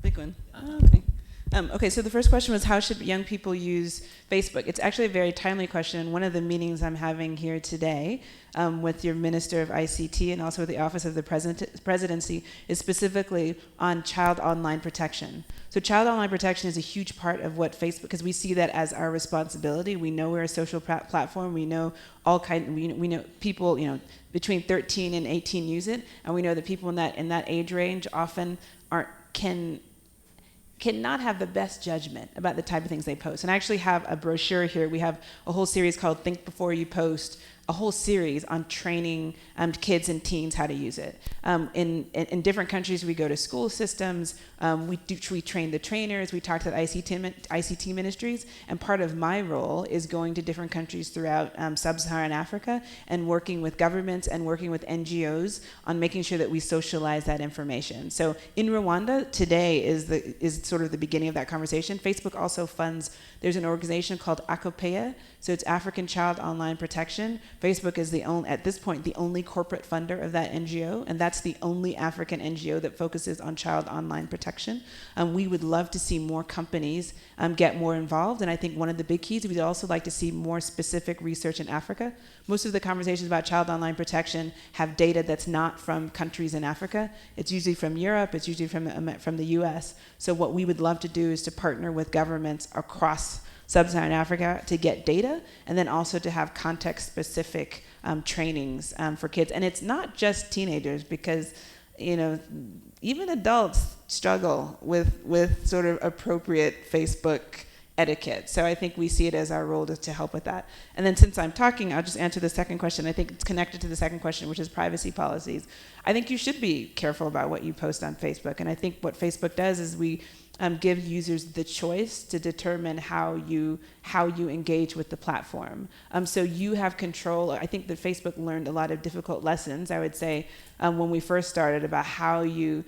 Big one. Okay. Okay, so the first question was how should young people use Facebook? It's actually a very timely question. One of the meetings I'm having here today with your Minister of ICT and also with the Office of the Presidency is specifically on child online protection. So child online protection is a huge part of what Facebook, because we see that as our responsibility. We know we're a social platform. We know we know people, between 13 and 18 use it, and we know that people in that age range often cannot have the best judgment about the type of things they post. And I actually have a brochure here. We have a whole series called Think Before You Post, a whole series on training kids and teens how to use it. In different countries, we go to school systems, we train the trainers, we talk to the ICT ministries, and part of my role is going to different countries throughout sub-Saharan Africa and working with governments and working with NGOs on making sure that we socialize that information. So in Rwanda, today is sort of the beginning of that conversation. Facebook also funds, there's an organization called ACOPEA, so it's African Child Online Protection. Facebook is at this point, the only corporate funder of that NGO, and that's the only African NGO that focuses on child online protection. We would love to see more companies get more involved, and I think one of the big keys, we'd also like to see more specific research in Africa. Most of the conversations about child online protection have data that's not from countries in Africa. It's usually from Europe, it's usually from the US. So what we would love to do is to partner with governments across sub-Saharan Africa to get data, and then also to have context-specific trainings for kids. And it's not just teenagers, because even adults struggle with sort of appropriate Facebook etiquette. So I think we see it as our role to help with that. And then since I'm talking, I'll just answer the second question. I think it's connected to the second question, which is privacy policies. I think you should be careful about what you post on Facebook. And I think what Facebook does is we give users the choice to determine how you engage with the platform. So you have control. I think that Facebook learned a lot of difficult lessons, I would say, when we first started, about how you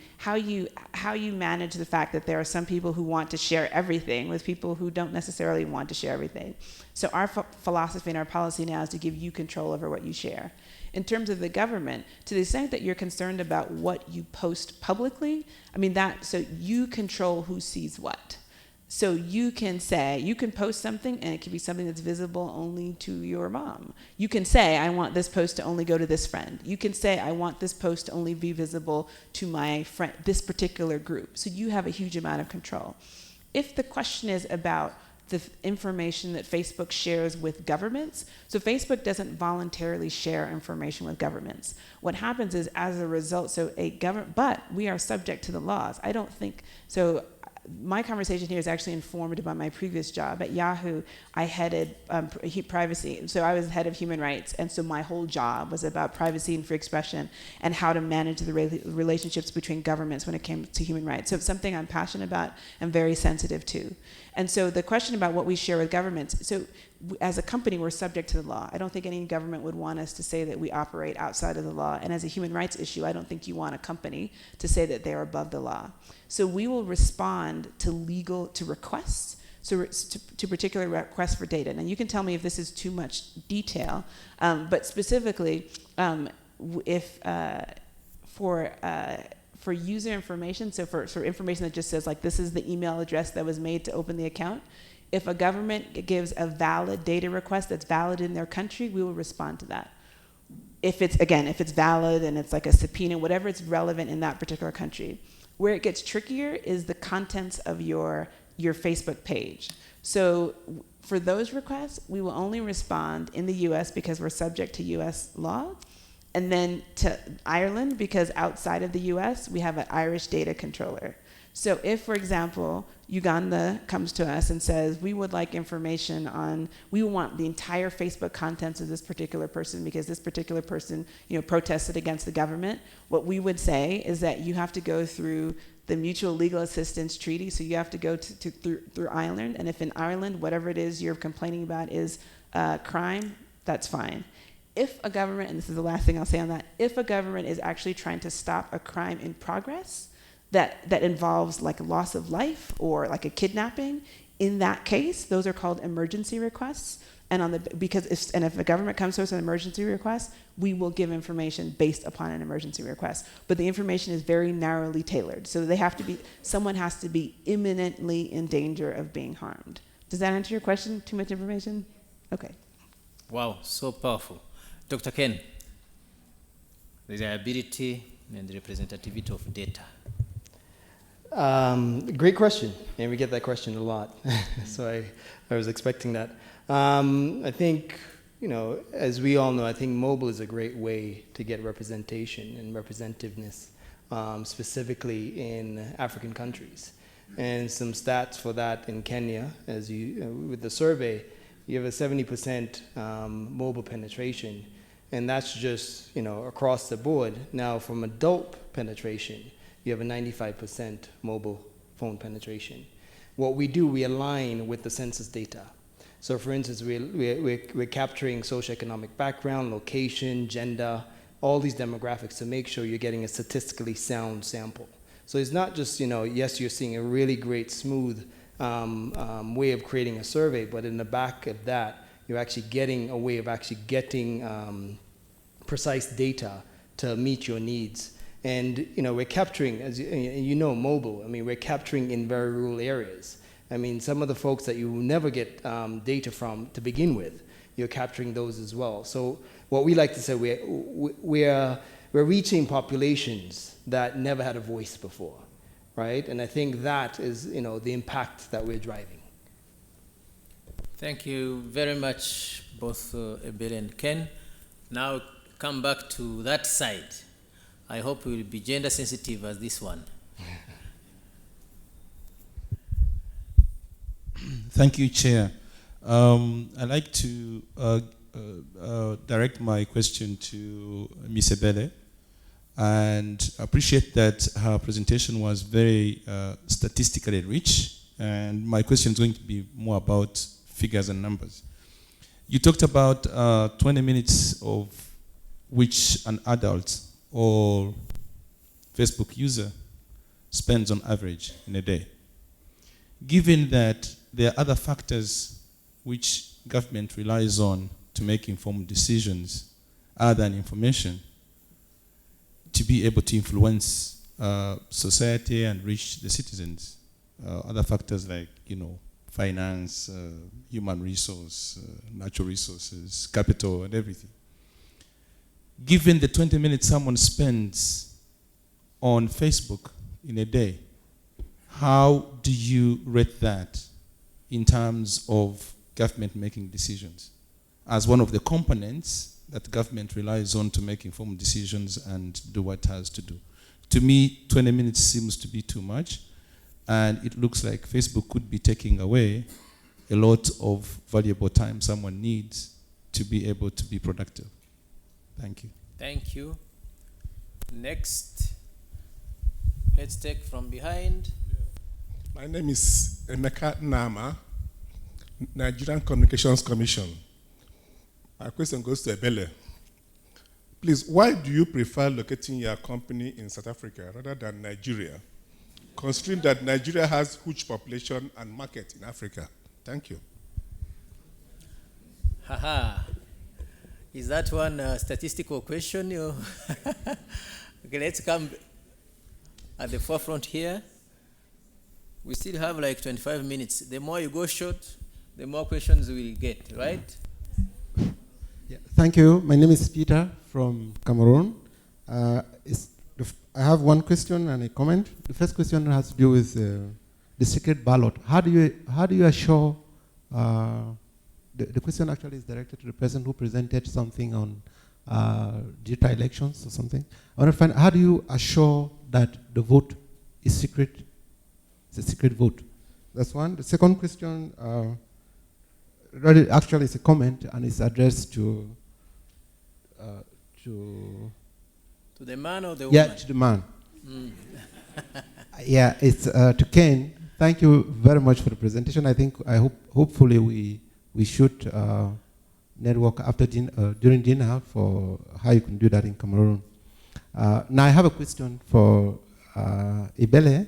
manage the fact that there are some people who want to share everything with people who don't necessarily want to share everything. So our philosophy and our policy now is to give you control over what you share. In terms of the government, to the extent that you're concerned about what you post publicly, so you control who sees what. So you can post something, and it can be something that's visible only to your mom. You can say, I want this post to only go to this friend. You can say, I want this post to only be visible to my friend, this particular group. So you have a huge amount of control. if the question is about the information that Facebook shares with governments, so Facebook doesn't voluntarily share information with governments. What happens is, as a result, but we are subject to the laws. I don't think, so my conversation here is actually informed by my previous job. At Yahoo, I headed privacy. So I was head of human rights, and so my whole job was about privacy and free expression and how to manage the relationships between governments when it came to human rights. So it's something I'm passionate about and very sensitive to. And so the question about what we share with governments, so as a company, we're subject to the law. I don't think any government would want us to say that we operate outside of the law. And as a human rights issue, I don't think you want a company to say that they're above the law. So we will respond to requests, so to particular requests for data. And you can tell me if this is too much detail, but specifically, for user information, so for information that just says, like, this is the email address that was made to open the account, if a government gives a valid data request that's valid in their country, we will respond to that. If it's valid and it's like a subpoena, whatever it's relevant in that particular country. Where it gets trickier is the contents of your Facebook page. So for those requests, we will only respond in the US because we're subject to US law, and then to Ireland because outside of the US, we have an Irish data controller. So if, for example, Uganda comes to us and says, we would like information on, we want the entire Facebook contents of this particular person because this particular person, protested against the government, what we would say is that you have to go through the Mutual Legal Assistance Treaty, so you have to go through Ireland, and if in Ireland, whatever it is you're complaining about is crime, that's fine. If a government, and this is the last thing I'll say on that, if a government is actually trying to stop a crime in progress, that involves like a loss of life or like a kidnapping, in that case, those are called emergency requests. And if a government comes to us with an emergency request, we will give information based upon an emergency request. But the information is very narrowly tailored. So someone has to be imminently in danger of being harmed. Does that answer your question? Too much information? Okay. Wow, so powerful. Dr. Ken, reliability and representativity of data. Great question, and we get that question a lot. So I was expecting that. I think, as we all know, I think mobile is a great way to get representation and representativeness, specifically in African countries. And some stats for that in Kenya, with the survey, you have a 70% mobile penetration, and that's just across the board. Now, from adult penetration, you have a 95% mobile phone penetration. What we do, we align with the census data. So for instance, we're capturing socioeconomic background, location, gender, all these demographics to make sure you're getting a statistically sound sample. So it's not just, yes, you're seeing a really great, smooth way of creating a survey, but in the back of that, you're actually getting a way of actually getting precise data to meet your needs. And we're capturing, as mobile. I mean, we're capturing in very rural areas. I mean, some of the folks that you will never get data from to begin with, you're capturing those as well. So what we like to say, we're reaching populations that never had a voice before, right? And I think that is, the impact that we're driving. Thank you very much, both Ebele and Ken. Now come back to that side. I hope we will be gender sensitive as this one. Thank you, Chair. I'd like to direct my question to Ms. Ebele, and appreciate that her presentation was very statistically rich, and my question is going to be more about figures and numbers. You talked about 20 minutes of which an adult or Facebook user spends on average in a day. Given that there are other factors which government relies on to make informed decisions other than information, to be able to influence society and reach the citizens, other factors like, finance, human resource, natural resources, capital, and everything. Given the 20 minutes someone spends on Facebook in a day, How do you rate that in terms of government making decisions as one of the components that government relies on to make informed decisions and do what it has to do? To me, 20 minutes seems to be too much, and it looks like Facebook could be taking away a lot of valuable time someone needs to be able to be productive. Thank you. Thank you. Next, let's take from behind. My name is Emeka Nama, Nigerian Communications Commission. My question goes to Ebele. Please, why do you prefer locating your company in South Africa rather than Nigeria, considering that Nigeria has huge population and market in Africa? Thank you. Haha. Is that one a statistical question? Okay, let's come at the forefront here. We still have like 25 minutes. The more you go short, the more questions we'll get, right? Yeah, thank you. My name is Peter from Cameroon. I have one question and a comment. The first question has to do with the secret ballot. How do you assure, the question actually is directed to the person who presented something on digital elections or something. I want to find, how do you assure that the vote is secret? It's a secret vote. That's one. The second question, really actually it's a comment and it's addressed to the man or the woman? Yeah, to the man. Yeah, it's to Ken. Thank you very much for the presentation. Hopefully we should network after during dinner for how you can do that in Cameroon. Now I have a question for Ebele.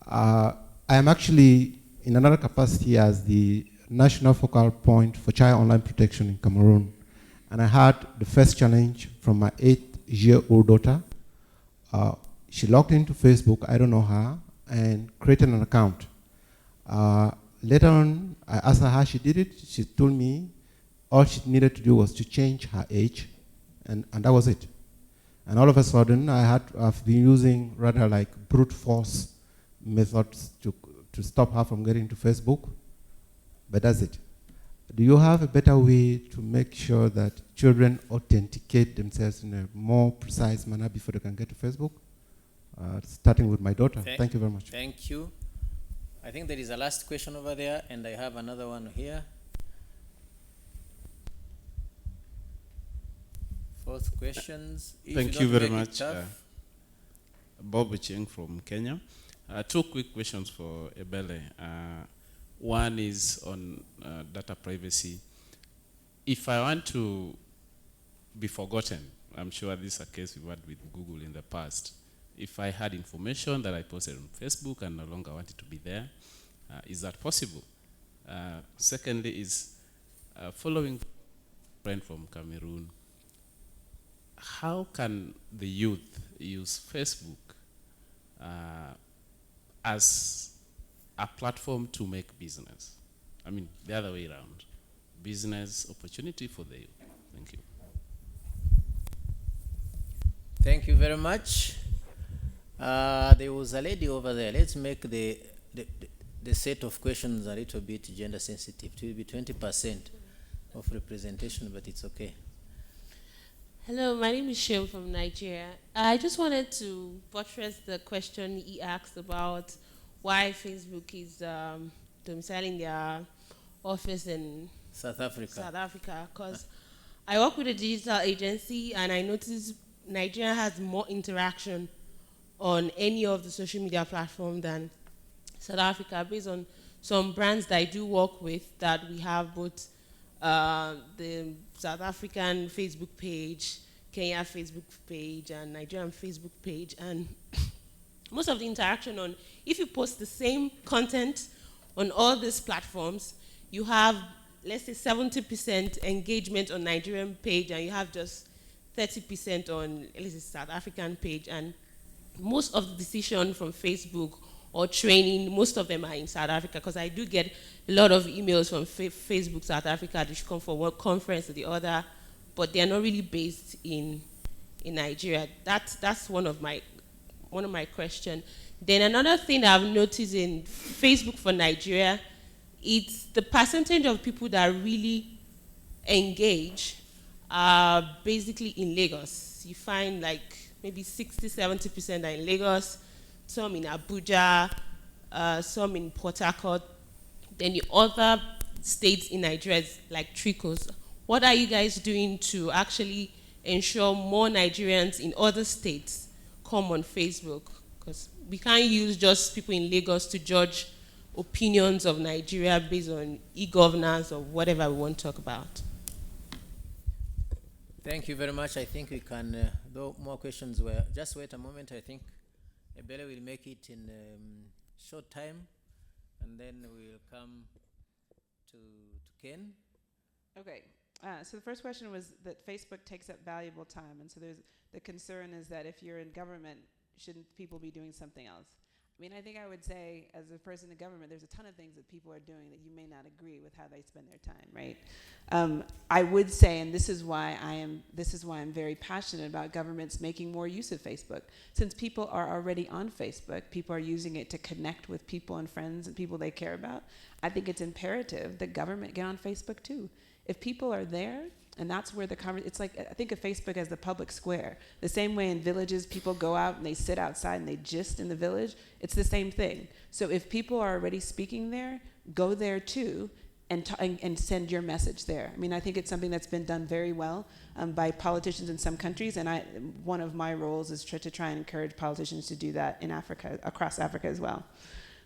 I am actually in another capacity as the national focal point for child online protection in Cameroon. And I had the first challenge from my 8-year-old daughter. She logged into Facebook, I don't know her, and created an account. Later on, I asked her how she did it. She told me all she needed to do was to change her age, and that was it. And all of a sudden, I've been using rather like brute force methods to stop her from getting to Facebook, but that's it. Do you have a better way to make sure that children authenticate themselves in a more precise manner before they can get to Facebook? Starting with my daughter. Thank you very much. Thank you. I think there is a last question over there, and I have another one here. Fourth questions. Thank you very much. Bob Ochieng from Kenya. Two quick questions for Ebele. One is on data privacy. If I want to be forgotten, I'm sure this is a case we've had with Google in the past. If I had information that I posted on Facebook and no longer want it to be there, is that possible? Secondly is, following a friend from Cameroon, how can the youth use Facebook as a platform to make business? I mean, the other way around. Business opportunity for the youth. Thank you. Thank you very much. There was a lady over there. Let's make the set of questions a little bit gender sensitive. It will be 20% of representation, but it's okay. Hello, my name is Shem from Nigeria. I just wanted to buttress the question he asked about why Facebook is domiciling their office in South Africa. Because I work with a digital agency and I noticed Nigeria has more interaction on any of the social media platforms than South Africa, based on some brands that I do work with, that we have both the South African Facebook page, Kenya Facebook page, and Nigerian Facebook page. And most of the interaction on, if you post the same content on all these platforms, you have, let's say, 70% engagement on Nigerian page, and you have just 30% on, at least, South African page. And most of the decision from Facebook or training, most of them are in South Africa, because I do get a lot of emails from Facebook South Africa. They should come for one conference or the other, but they're not really based in Nigeria. That's one of one of my questions. Then another thing I've noticed in Facebook for Nigeria, it's the percentage of people that really engage are basically in Lagos. You find like maybe 60–70% are in Lagos, some in Abuja, some in Port Harcourt. Then the other states in Nigeria is like trickles. What are you guys doing to actually ensure more Nigerians in other states come on Facebook? Because we can't use just people in Lagos to judge opinions of Nigeria based on e-governance or whatever we want to talk about. Thank you very much. I think we can, though more questions were, just wait a moment. I think Ebele will make it in short time, and then we'll come to Ken. Okay. So the first question was that Facebook takes up valuable time, and so there's the concern is that if you're in government, shouldn't people be doing something else? I mean, I think I would say, as a person in government, there's a ton of things that people are doing that you may not agree with how they spend their time, right? I would say, and this is why I'm very passionate about governments making more use of Facebook. Since people are already on Facebook, people are using it to connect with people and friends and people they care about. I think it's imperative that government get on Facebook too. If people are there, and that's where it's like, I think of Facebook as the public square. The same way in villages, people go out and they sit outside and they gist in the village, it's the same thing. So if people are already speaking there, go there too, and send your message there. I mean, I think it's something that's been done very well by politicians in some countries, and one of my roles is to try and encourage politicians to do that in Africa, across Africa as well.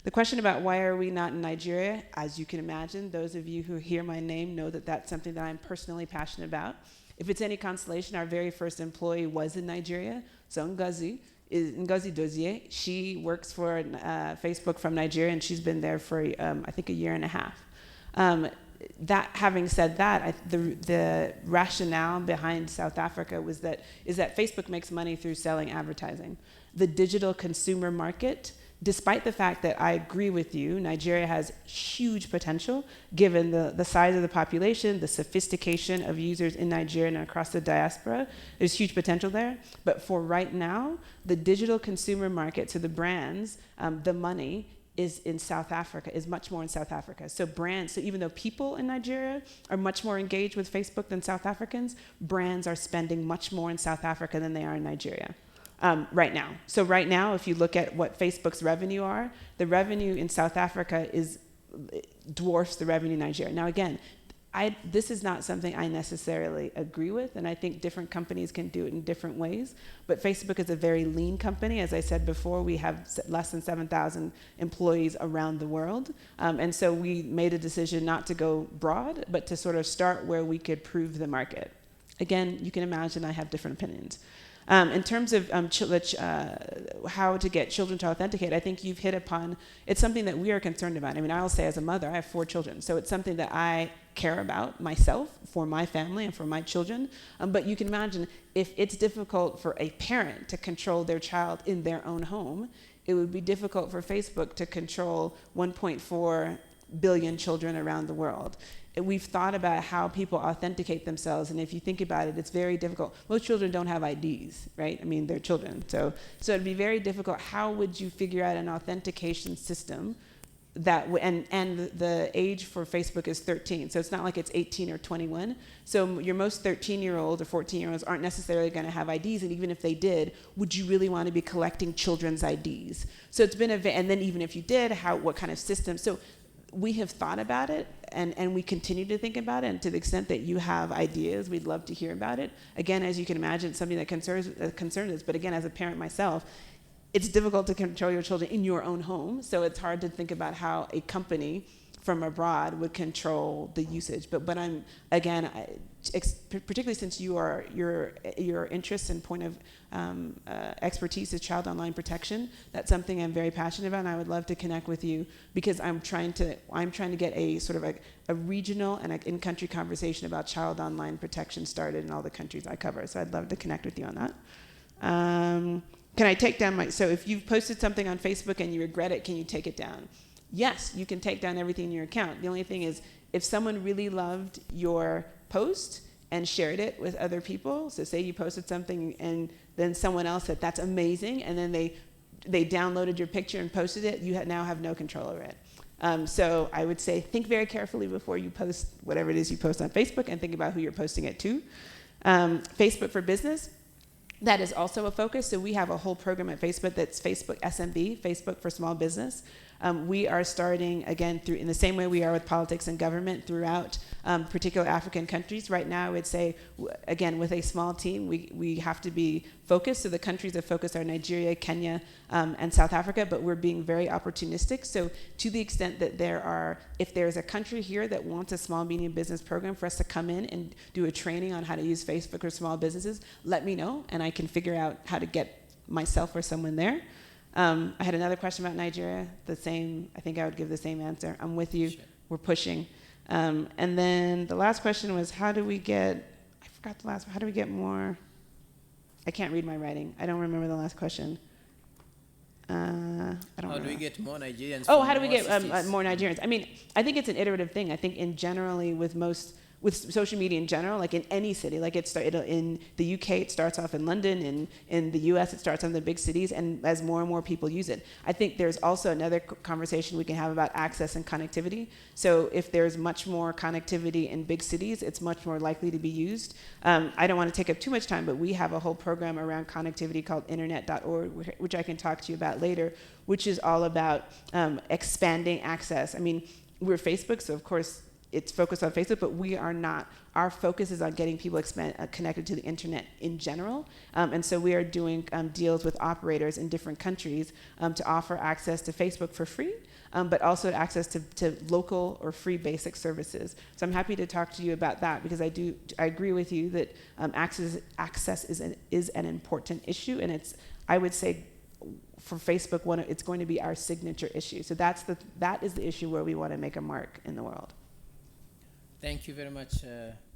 The question about why are we not in Nigeria, as you can imagine, those of you who hear my name know that that's something that I'm personally passionate about. If it's any consolation, our very first employee was in Nigeria. So Ngozi Dozie, she works for Facebook from Nigeria, and she's been there for, I think, a year and a half. Having said that, the rationale behind South Africa is that Facebook makes money through selling advertising. The digital consumer market, despite the fact that I agree with you, Nigeria has huge potential given the size of the population, the sophistication of users in Nigeria and across the diaspora. There's huge potential there. But for right now, the digital consumer market, so the brands, the money is in South Africa, is much more in South Africa. So even though people in Nigeria are much more engaged with Facebook than South Africans, brands are spending much more in South Africa than they are in Nigeria. Right now. So right now, if you look at what Facebook's revenue are, the revenue in South Africa dwarfs the revenue in Nigeria. Now again, this is not something I necessarily agree with, and I think different companies can do it in different ways, but Facebook is a very lean company. As I said before, we have less than 7,000 employees around the world, and so we made a decision not to go broad, but to sort of start where we could prove the market. Again, you can imagine I have different opinions. In terms of how to get children to authenticate, I think you've hit upon, it's something that we are concerned about. I mean, I'll say as a mother, I have 4 children, so it's something that I care about myself, for my family, and for my children. But you can imagine if it's difficult for a parent to control their child in their own home, it would be difficult for Facebook to control 1.4 billion children around the world. We've thought about how people authenticate themselves, and if you think about it, it's very difficult. Most children don't have IDs, right? I mean, they're children. So it'd be very difficult. How would you figure out an authentication system that, and the age for Facebook is 13, so it's not like it's 18 or 21. So your most 13-year-olds or 14-year-olds aren't necessarily going to have IDs, and even if they did, would you really want to be collecting children's IDs? So it's been and then even if you did, what kind of system? So we have thought about it, and we continue to think about it, and to the extent that you have ideas, we'd love to hear about it. Again, as you can imagine, it's something that concerns us, but again, as a parent myself, it's difficult to control your children in your own home, so it's hard to think about how a company from abroad would control the usage. But I'm, again, particularly since your interest and point of expertise is child online protection, that's something I'm very passionate about, and I would love to connect with you, because I'm trying to get a sort of a regional and an in-country conversation about child online protection started in all the countries I cover. So I'd love to connect with you on that. Can I take down so if you've posted something on Facebook and you regret it, can you take it down? Yes, you can take down everything in your account. The only thing is, if someone really loved your post and shared it with other people, so say you posted something and then someone else said, that's amazing, and then they they downloaded your picture and posted it, you now have no control over it. So I would say think very carefully before you post whatever it is you post on Facebook, and think about who you're posting it to. Facebook for Business, that is also a focus. So we have a whole program at Facebook that's Facebook SMB, Facebook for Small Business. We are starting, again, in the same way we are with politics and government throughout particular African countries. Right now, I would say, again, with a small team, we have to be focused. So the countries of focus are Nigeria, Kenya, and South Africa, but we're being very opportunistic. So to the extent that if there's a country here that wants a small medium business program for us to come in and do a training on how to use Facebook for small businesses, let me know, and I can figure out how to get myself or someone there. I had another question about Nigeria, I think I would give the same answer. I'm with you, sure. We're pushing. And then the last question was, how do we get more, I can't read my writing. I don't remember the last question. How do we get more Nigerians? Oh, how do we get more Nigerians? I mean, I think it's an iterative thing. I think generally with social media in general, like in any city, like in the UK, it starts off in London, and in the US, it starts on the big cities, and as more and more people use it. I think there's also another conversation we can have about access and connectivity. So if there's much more connectivity in big cities, it's much more likely to be used. I don't want to take up too much time, but we have a whole program around connectivity called internet.org, which I can talk to you about later, which is all about expanding access. I mean, we're Facebook, so of course, it's focused on Facebook, but we are not. Our focus is on getting people connected to the internet in general. And so we are doing deals with operators in different countries to offer access to Facebook for free, but also access to local or free basic services. So I'm happy to talk to you about that, because I agree with you that access is an important issue, and I would say for Facebook, it's going to be our signature issue. So that is the issue where we want to make a mark in the world. Thank you very much.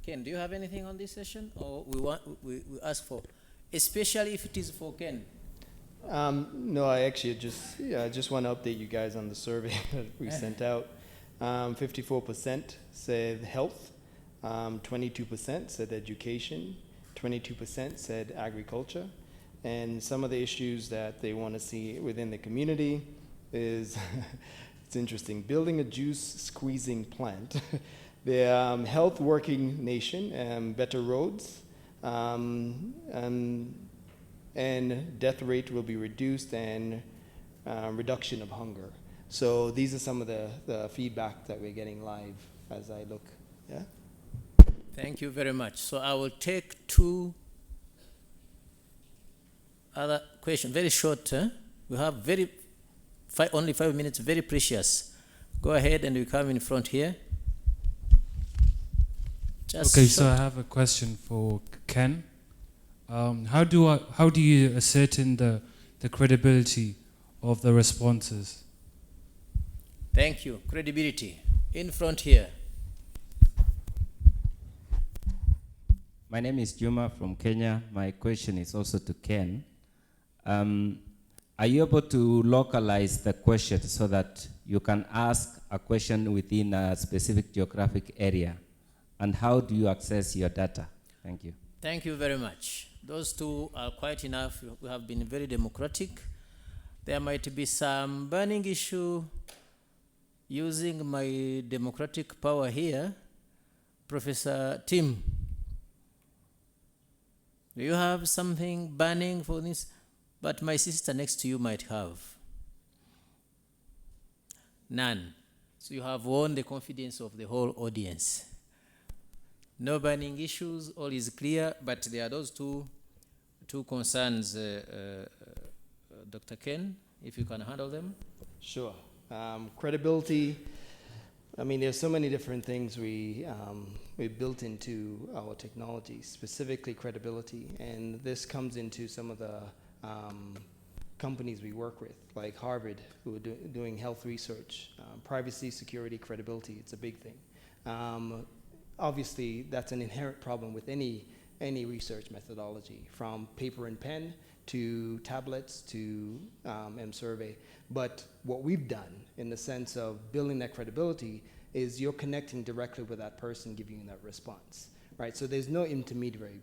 Ken, do you have anything on this session? Or we ask for, especially if it is for Ken? No, I actually just want to update you guys on the survey that we sent out. 54% said health, 22% said education, 22% said agriculture, and some of the issues that they want to see within the community is, it's interesting, building a juice squeezing plant, the health working nation, better roads, and death rate will be reduced, and reduction of hunger. So these are some of the feedback that we're getting live as I look. Yeah. Thank you very much. So I will take two other questions, very short. We have only 5 minutes, very precious. Go ahead, and we come in front here. Okay, so I have a question for Ken. How do you ascertain the credibility of the responses? Thank you. Credibility. In front here. My name is Juma from Kenya. My question is also to Ken. Are you able to localize the question so that you can ask a question within a specific geographic area? And how do you access your data? Thank you. Thank you very much. Those two are quite enough. We have been very democratic. There might be some burning issue using my democratic power here. Professor Tim, do you have something burning for this? But my sister next to you might have. None. So you have won the confidence of the whole audience. No burning issues, all is clear, but there are those two concerns, Dr. Ken, if you can handle them. Sure. Credibility, I mean, there's so many different things we built into our technology, specifically credibility, and this comes into some of the companies we work with, like Harvard, who are doing health research. Privacy, security, credibility, it's a big thing. Obviously, that's an inherent problem with any research methodology, from paper and pen to tablets to mSurvey. But what we've done in the sense of building that credibility is you're connecting directly with that person giving you that response, right? So there's no intermediary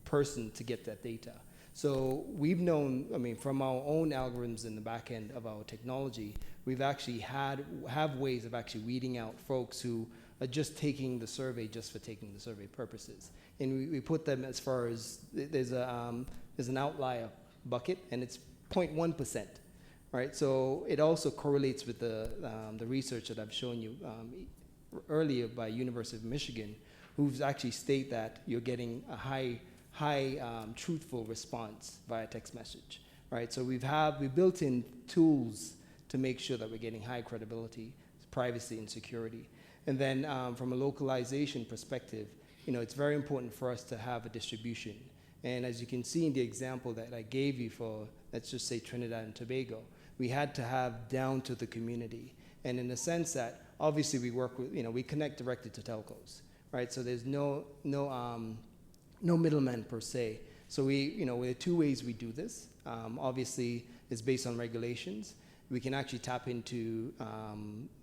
person to get that data. So we've known, I mean, from our own algorithms in the back end of our technology, we've actually have ways of actually weeding out folks who are just taking the survey just for taking the survey purposes. And we put them as far as, there's an outlier bucket, and it's 0.1%, right? So it also correlates with the research that I've shown you earlier by University of Michigan, who's actually state that you're getting a high truthful response via text message, right? So we built in tools to make sure that we're getting high credibility, privacy, and security. And then from a localization perspective, it's very important for us to have a distribution. And as you can see in the example that I gave you for, let's just say Trinidad and Tobago, we had to have down to the community. And in the sense that obviously we work with, we connect directly to telcos, right? So there's no middleman per se. So there are two ways we do this. Obviously, it's based on regulations. We can actually tap into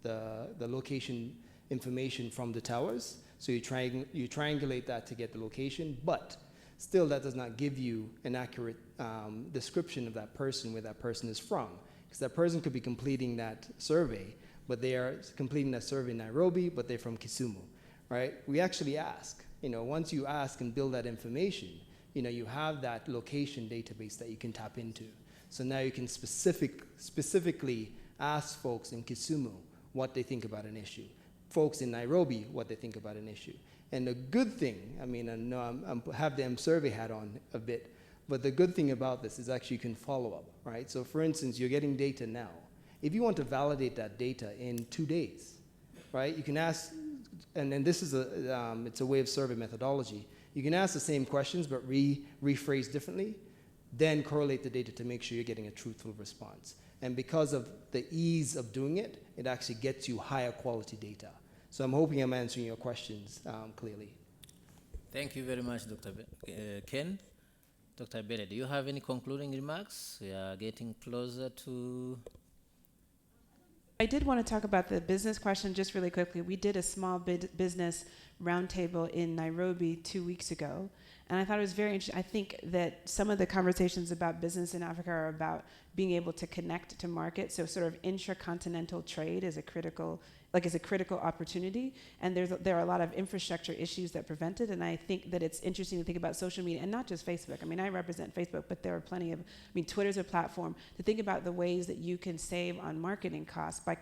the location information from the towers. So you triangulate that to get the location, but still that does not give you an accurate description of that person, where that person is from. Because that person could be completing that survey, but they are completing that survey in Nairobi, but they're from Kisumu, right? We actually ask. Once you ask and build that information, you have that location database that you can tap into. So now you can specifically ask folks in Kisumu what they think about an issue, folks in Nairobi what they think about an issue. And the good thing, I know I have the survey hat on a bit, but the good thing about this is actually you can follow up, right? So for instance, you're getting data now. If you want to validate that data in 2 days, right, you can ask, and then this is it's a way of survey methodology. You can ask the same questions, but rephrase differently, then correlate the data to make sure you're getting a truthful response. And because of the ease of doing it, it actually gets you higher quality data. So I'm hoping I'm answering your questions clearly. Thank you very much, Dr. Ken. Dr. Bennett, do you have any concluding remarks? We are getting closer to... I did want to talk about the business question just really quickly. We did a small business roundtable in Nairobi 2 weeks ago, and I thought it was very interesting. I think that some of the conversations about business in Africa are about being able to connect to market. So sort of intracontinental trade is a critical opportunity, and there are a lot of infrastructure issues that prevent it. And I think that it's interesting to think about social media, and not just Facebook. I represent Facebook, but there are plenty of, Twitter's a platform to think about the ways that you can save on marketing costs by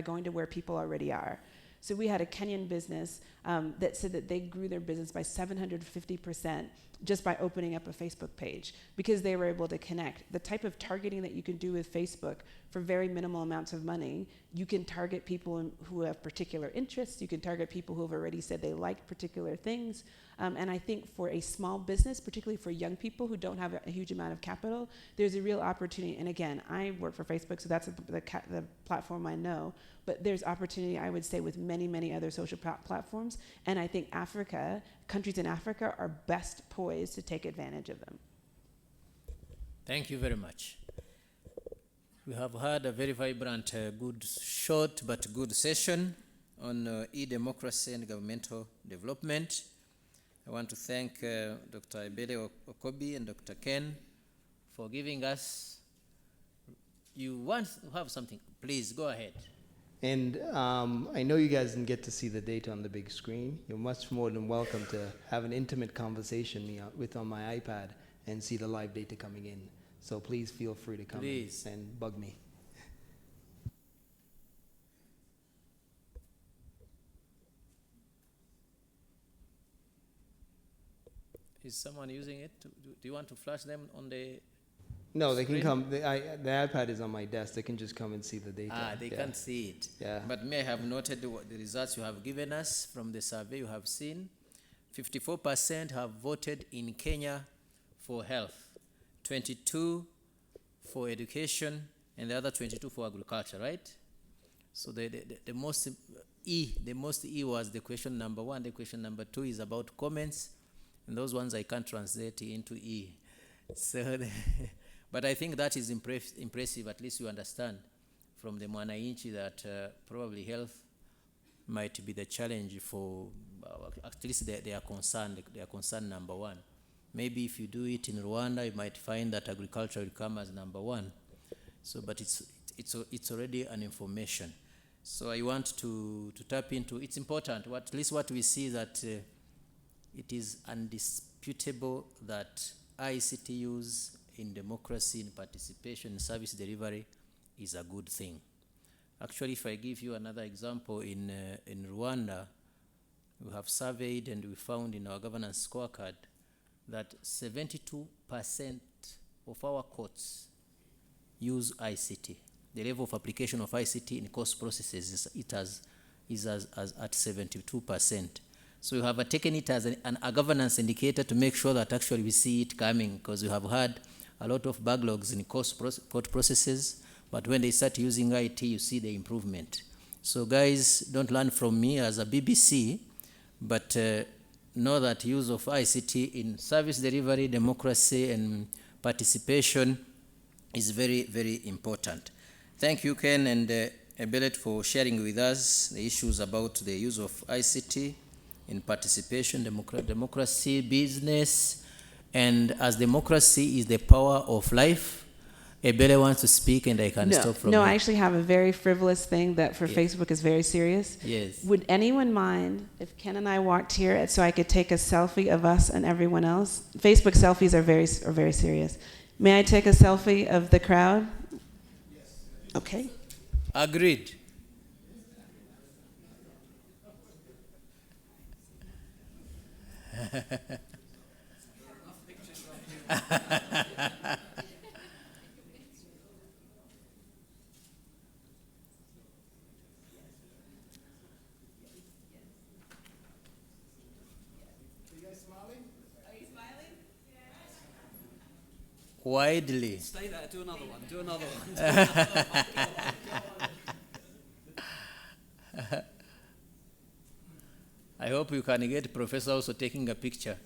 going to where people already are. So we had a Kenyan business that said that they grew their business by 750% just by opening up a Facebook page, because they were able to connect. The type of targeting that you can do with Facebook for very minimal amounts of money, you can target people who have particular interests, you can target people who have already said they like particular things. And I think for a small business, particularly for young people who don't have a huge amount of capital, there's a real opportunity. And again, I work for Facebook, so that's the platform I know. But there's opportunity, I would say, with many, many other social platforms. And I think countries in Africa are best poised to take advantage of them. Thank you very much. We have had a very vibrant, good, short but good session on e-democracy and governmental development. I want to thank Dr. Ebele Okobi and Dr. Ken for giving us. You want to have something? Please go ahead. And I know you guys didn't get to see the data on the big screen. You're much more than welcome to have an intimate conversation on my iPad and see the live data coming in. So please feel free to come and bug me. Is someone using it? Do you want to flash them on the No, they screen? can come. The iPad is on my desk. They can just come and see the data. They can't see it. Yeah. But may I have noted the results you have given us from the survey you have seen. 54% have voted in Kenya for health, 22 for education, and the other 22 for agriculture, right? So the most E was the question number 1. The question number 2 is about comments, and those ones I can't translate into E. So, but I think that is impressive. At least you understand from the Mwananchi that probably health might be the challenge for at least they are concerned. They are concerned number 1. Maybe if you do it in Rwanda, you might find that agriculture will come as number one. So, but it's already an information. So I want to tap into, it's important, at least what we see that it is undisputable that ICT use in democracy, in participation, in service delivery is a good thing. Actually, if I give you another example, in Rwanda, we have surveyed and we found in our governance scorecard that 72% of our courts use ICT. The level of application of ICT in court processes is at 72%. So we have taken it as a governance indicator to make sure that actually we see it coming, because we have had a lot of backlogs in court processes, but when they start using IT, you see the improvement. So guys, don't learn from me as a BBC, but know that use of ICT in service delivery, democracy, and participation is very, very important. Thank you, Ken and Ebelet, for sharing with us the issues about the use of ICT in participation, democracy, business, and as democracy is the power of life. Ebele wants to speak, and I can stop from No, here. I actually have a very frivolous thing that for Yes. Facebook is very serious. Yes. Would anyone mind if Ken and I walked here so I could take a selfie of us and everyone else? Facebook selfies are very serious. May I take a selfie of the crowd? Yes. Okay. Agreed. Widely. Stay there, do another one, do another one. I hope you can get Professor also taking a picture.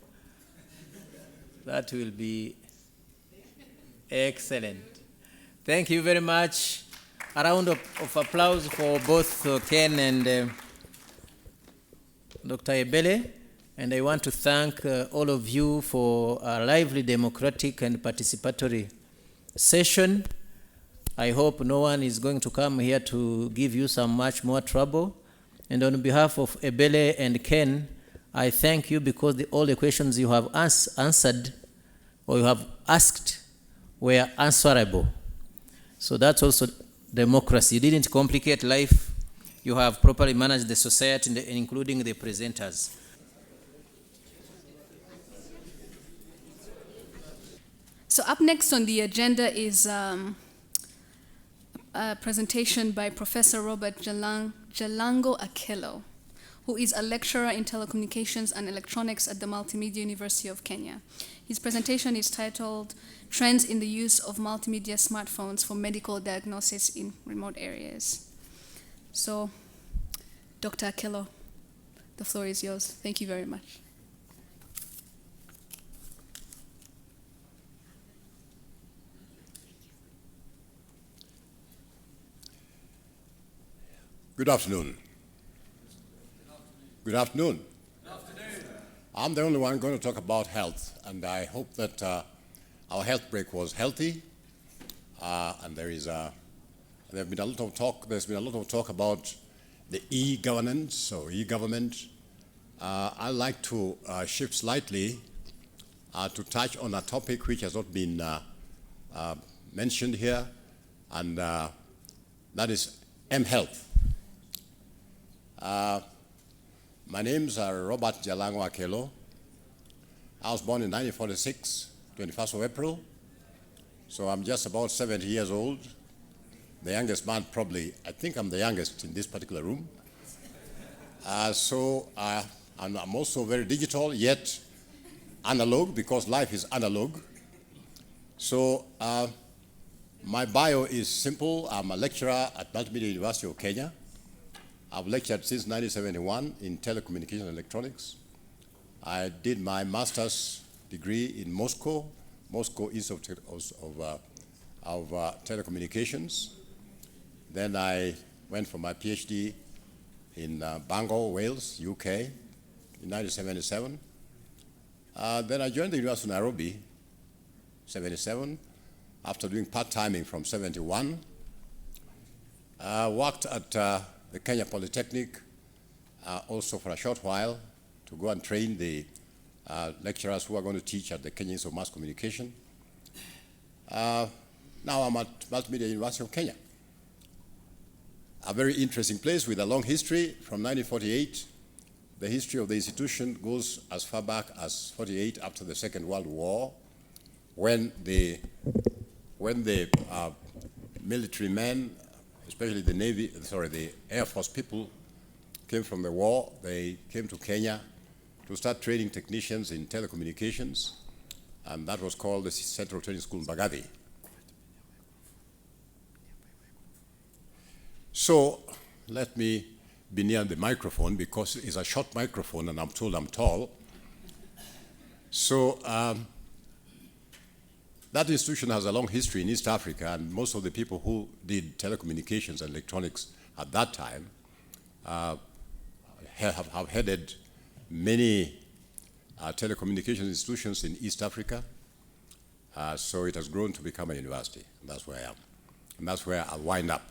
That will be excellent. Thank you very much. A round of applause for both Ken and Dr. Ebele. And I want to thank all of you for a lively, democratic, and participatory session. I hope no one is going to come here to give you some much more trouble. And on behalf of Ebele and Ken, I thank you because all the questions you have answered or you have asked were answerable. So that's also democracy. You didn't complicate life. You have properly managed the society, including the presenters. So up next on the agenda is a presentation by Professor Robert Jalango Akello, who is a lecturer in telecommunications and electronics at the Multimedia University of Kenya. His presentation is titled Trends in the Use of Multimedia Smartphones for Medical Diagnosis in Remote Areas. So, Dr. Akello, the floor is yours. Thank you very much. Good afternoon. Good afternoon. Good afternoon. I'm the only one going to talk about health, and I hope that our health break was healthy. And there's been a lot of talk. There's been a lot of talk about the e-governance or e-government. I'd like to shift slightly to touch on a topic which has not been mentioned here, and that is mHealth. My name's Robert Jalango Akello. I was born in 1946, 21st of April. So I'm just about 70 years old. The youngest man probably, I think I'm the youngest in this particular room. I'm also very digital, yet analog, because life is analog. So my bio is simple. I'm a lecturer at Multimedia University of Kenya. I've lectured since 1971 in telecommunication and electronics. I did my master's degree in Moscow Institute of Telecommunications. Then I went for my PhD in Bangor, Wales, UK, in 1977. Then I joined the University of Nairobi, 77, after doing part-timing from 71. Worked at the Kenya Polytechnic also for a short while to go and train the lecturers who are going to teach at the Kenya Institute of Mass Communication. Now I'm at Multimedia University of Kenya. A very interesting place with a long history from 1948. The history of the institution goes as far back as 48 after the Second World War, when the military men, especially the Air Force people, came from the war. They came to Kenya to start training technicians in telecommunications, and that was called the Central Training School in Mbagathi. So let me be near the microphone because it's a short microphone and I'm told I'm tall. So that institution has a long history in East Africa, and most of the people who did telecommunications and electronics at that time have headed many telecommunications institutions in East Africa. So it has grown to become a university. And that's where I am. And that's where I'll wind up.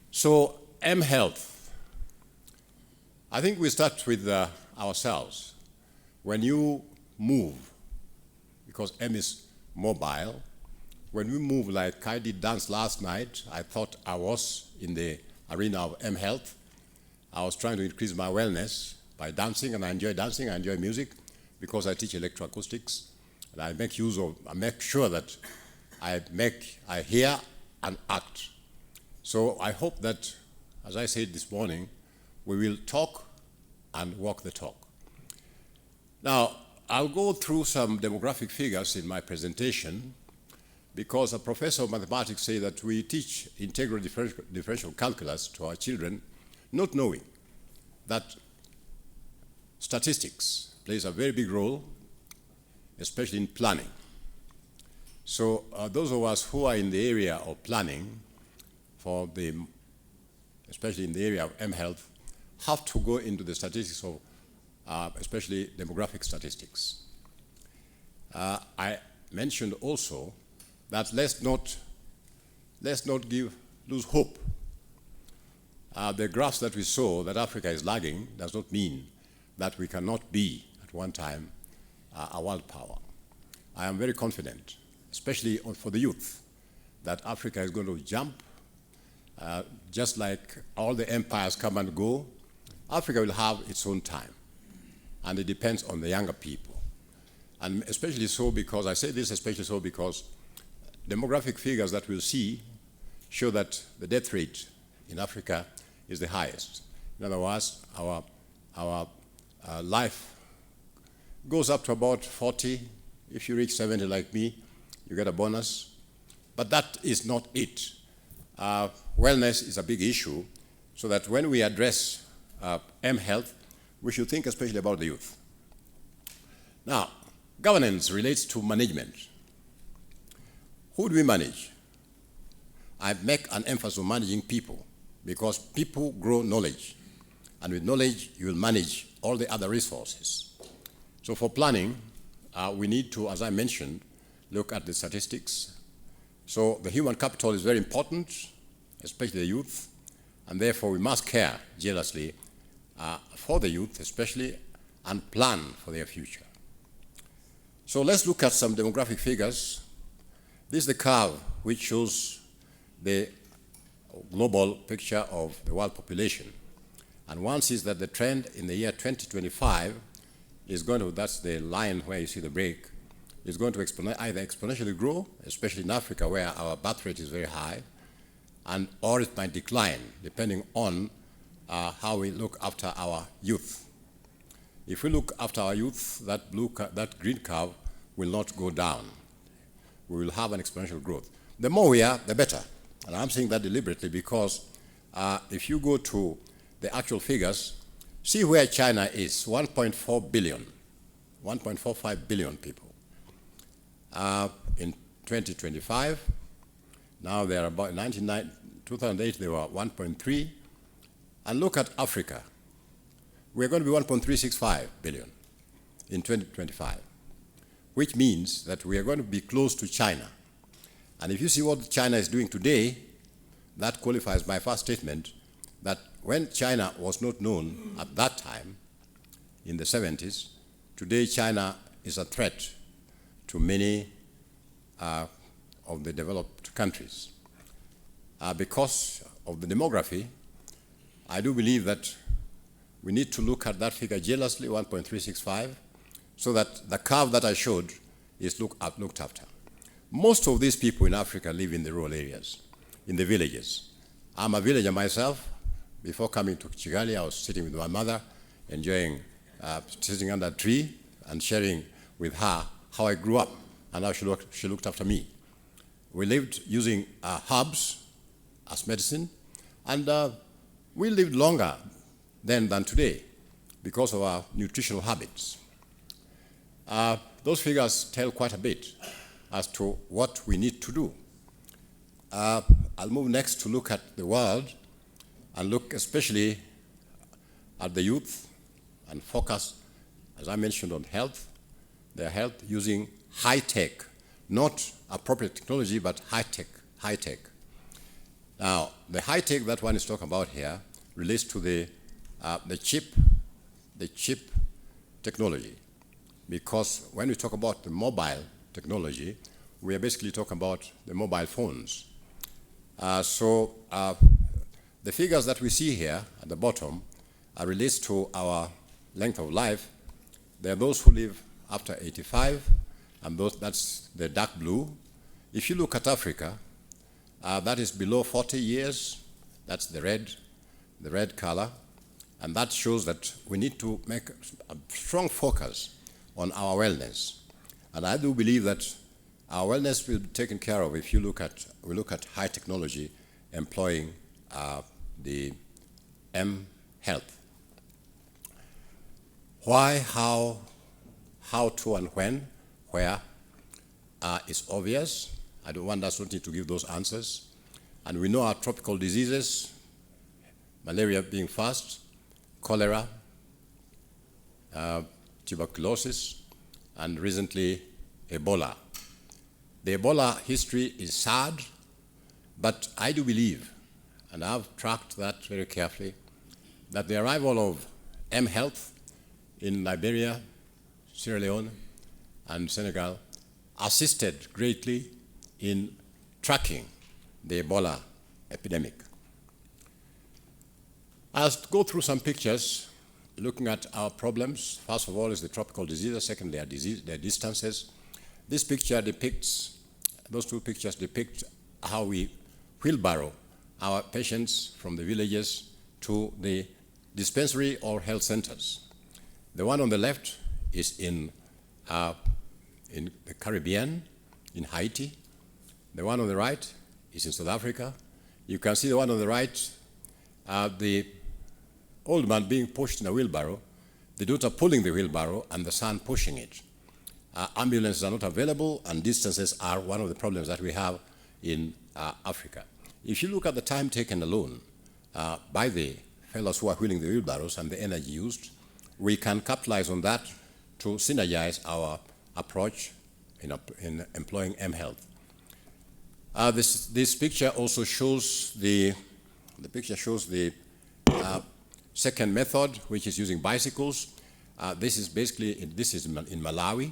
So mHealth. I think we start with ourselves. When you move, because M is mobile, when we move like I did dance last night, I thought I was in the arena of mHealth. I was trying to increase my wellness by dancing, and I enjoy dancing, I enjoy music, because I teach electroacoustics, and I make sure that I hear and act. So I hope that, as I said this morning, we will talk and walk the talk. Now, I'll go through some demographic figures in my presentation, because a professor of mathematics said that we teach integral differential calculus to our children, not knowing that statistics plays a very big role, especially in planning. So those of us who are in the area of planning, especially in the area of mHealth, have to go into the statistics of especially demographic statistics. I mentioned also that let's not lose hope. The graphs that we saw that Africa is lagging does not mean that we cannot be at one time a world power. I am very confident, especially for the youth, that Africa is going to jump. Just like all the empires come and go, Africa will have its own time. And it depends on the younger people. And especially so because, I say this especially so because demographic figures that we'll see show that the death rate in Africa is the highest. In other words, our life goes up to about 40. If you reach 70 like me, you get a bonus. But that is not it. Wellness is a big issue, so that when we address mHealth, we should think especially about the youth. Now, governance relates to management. Who do we manage? I make an emphasis on managing people, because people grow knowledge, and with knowledge you will manage all the other resources. So for planning, we need to, as I mentioned, look at the statistics. So the human capital is very important, especially the youth, and therefore we must care jealously for the youth especially, and plan for their future. So let's look at some demographic figures. This is the curve which shows the global picture of the world population. And one sees that the trend in the year 2025 is going to, that's the line where you see the break, is going to either exponentially grow, especially in Africa where our birth rate is very high, or it might decline depending on how we look after our youth. If we look after our youth, that green curve will not go down. We will have an exponential growth. The more we are, the better. And I'm saying that deliberately because if you go to the actual figures, see where China is, 1.4 billion, 1.45 billion people. In 2025, now they're about 2008 they were 1.3. And look at Africa. We're going to be 1.365 billion. in 2025, which means that we are going to be close to China. And if you see what China is doing today, that qualifies my first statement that when China was not known at that time, in the 70s, today China is a threat to many of the developed countries. Because of the demography, I do believe that we need to look at that figure jealously, 1.365, so that the curve that I showed is looked after. Most of these people in Africa live in the rural areas, in the villages. I'm a villager myself. Before coming to Kigali, I was sitting with my mother, enjoying sitting under a tree and sharing with her how I grew up and how she looked after me. We lived using herbs as medicine, and we lived longer then than today because of our nutritional habits. Those figures tell quite a bit as to what we need to do. I'll move next to look at the world and look especially at the youth and focus, as I mentioned, on health, their health using high-tech, not appropriate technology, but high-tech. Now, the high-tech that one is talking about here relates to the chip technology, because when we talk about the mobile technology, we are basically talking about the mobile phones. The figures that we see here at the bottom relates to our length of life. There are those who live after 85, and that's the dark blue. If you look at Africa, that is below 40 years. That's the red color. And that shows that we need to make a strong focus on our wellness. And I do believe that our wellness will be taken care of if we look at high technology employing the M-Health. Why, how to, and when, where is obvious. I don't want us to give those answers. And we know our tropical diseases, malaria being first, cholera, tuberculosis, and recently Ebola. The Ebola history is sad, but I do believe, and I've tracked that very carefully, that the arrival of M-Health in Liberia, Sierra Leone, and Senegal assisted greatly in tracking the Ebola epidemic. I'll go through some pictures looking at our problems. First of all is the tropical diseases, second their distances. This picture depicts, those two pictures depict how we wheelbarrow our patients from the villages to the dispensary or health centers. The one on the left is in the Caribbean, in Haiti. The one on the right is in South Africa. You can see the one on the right, the old man being pushed in a wheelbarrow, the daughter pulling the wheelbarrow, and the son pushing it. Ambulances are not available, and distances are one of the problems that we have in Africa. If you look at the time taken alone by the fellows who are wheeling the wheelbarrows and the energy used, we can capitalize on that to synergize our approach in employing M-Health. This picture also shows the second method, which is using bicycles. This is in Malawi.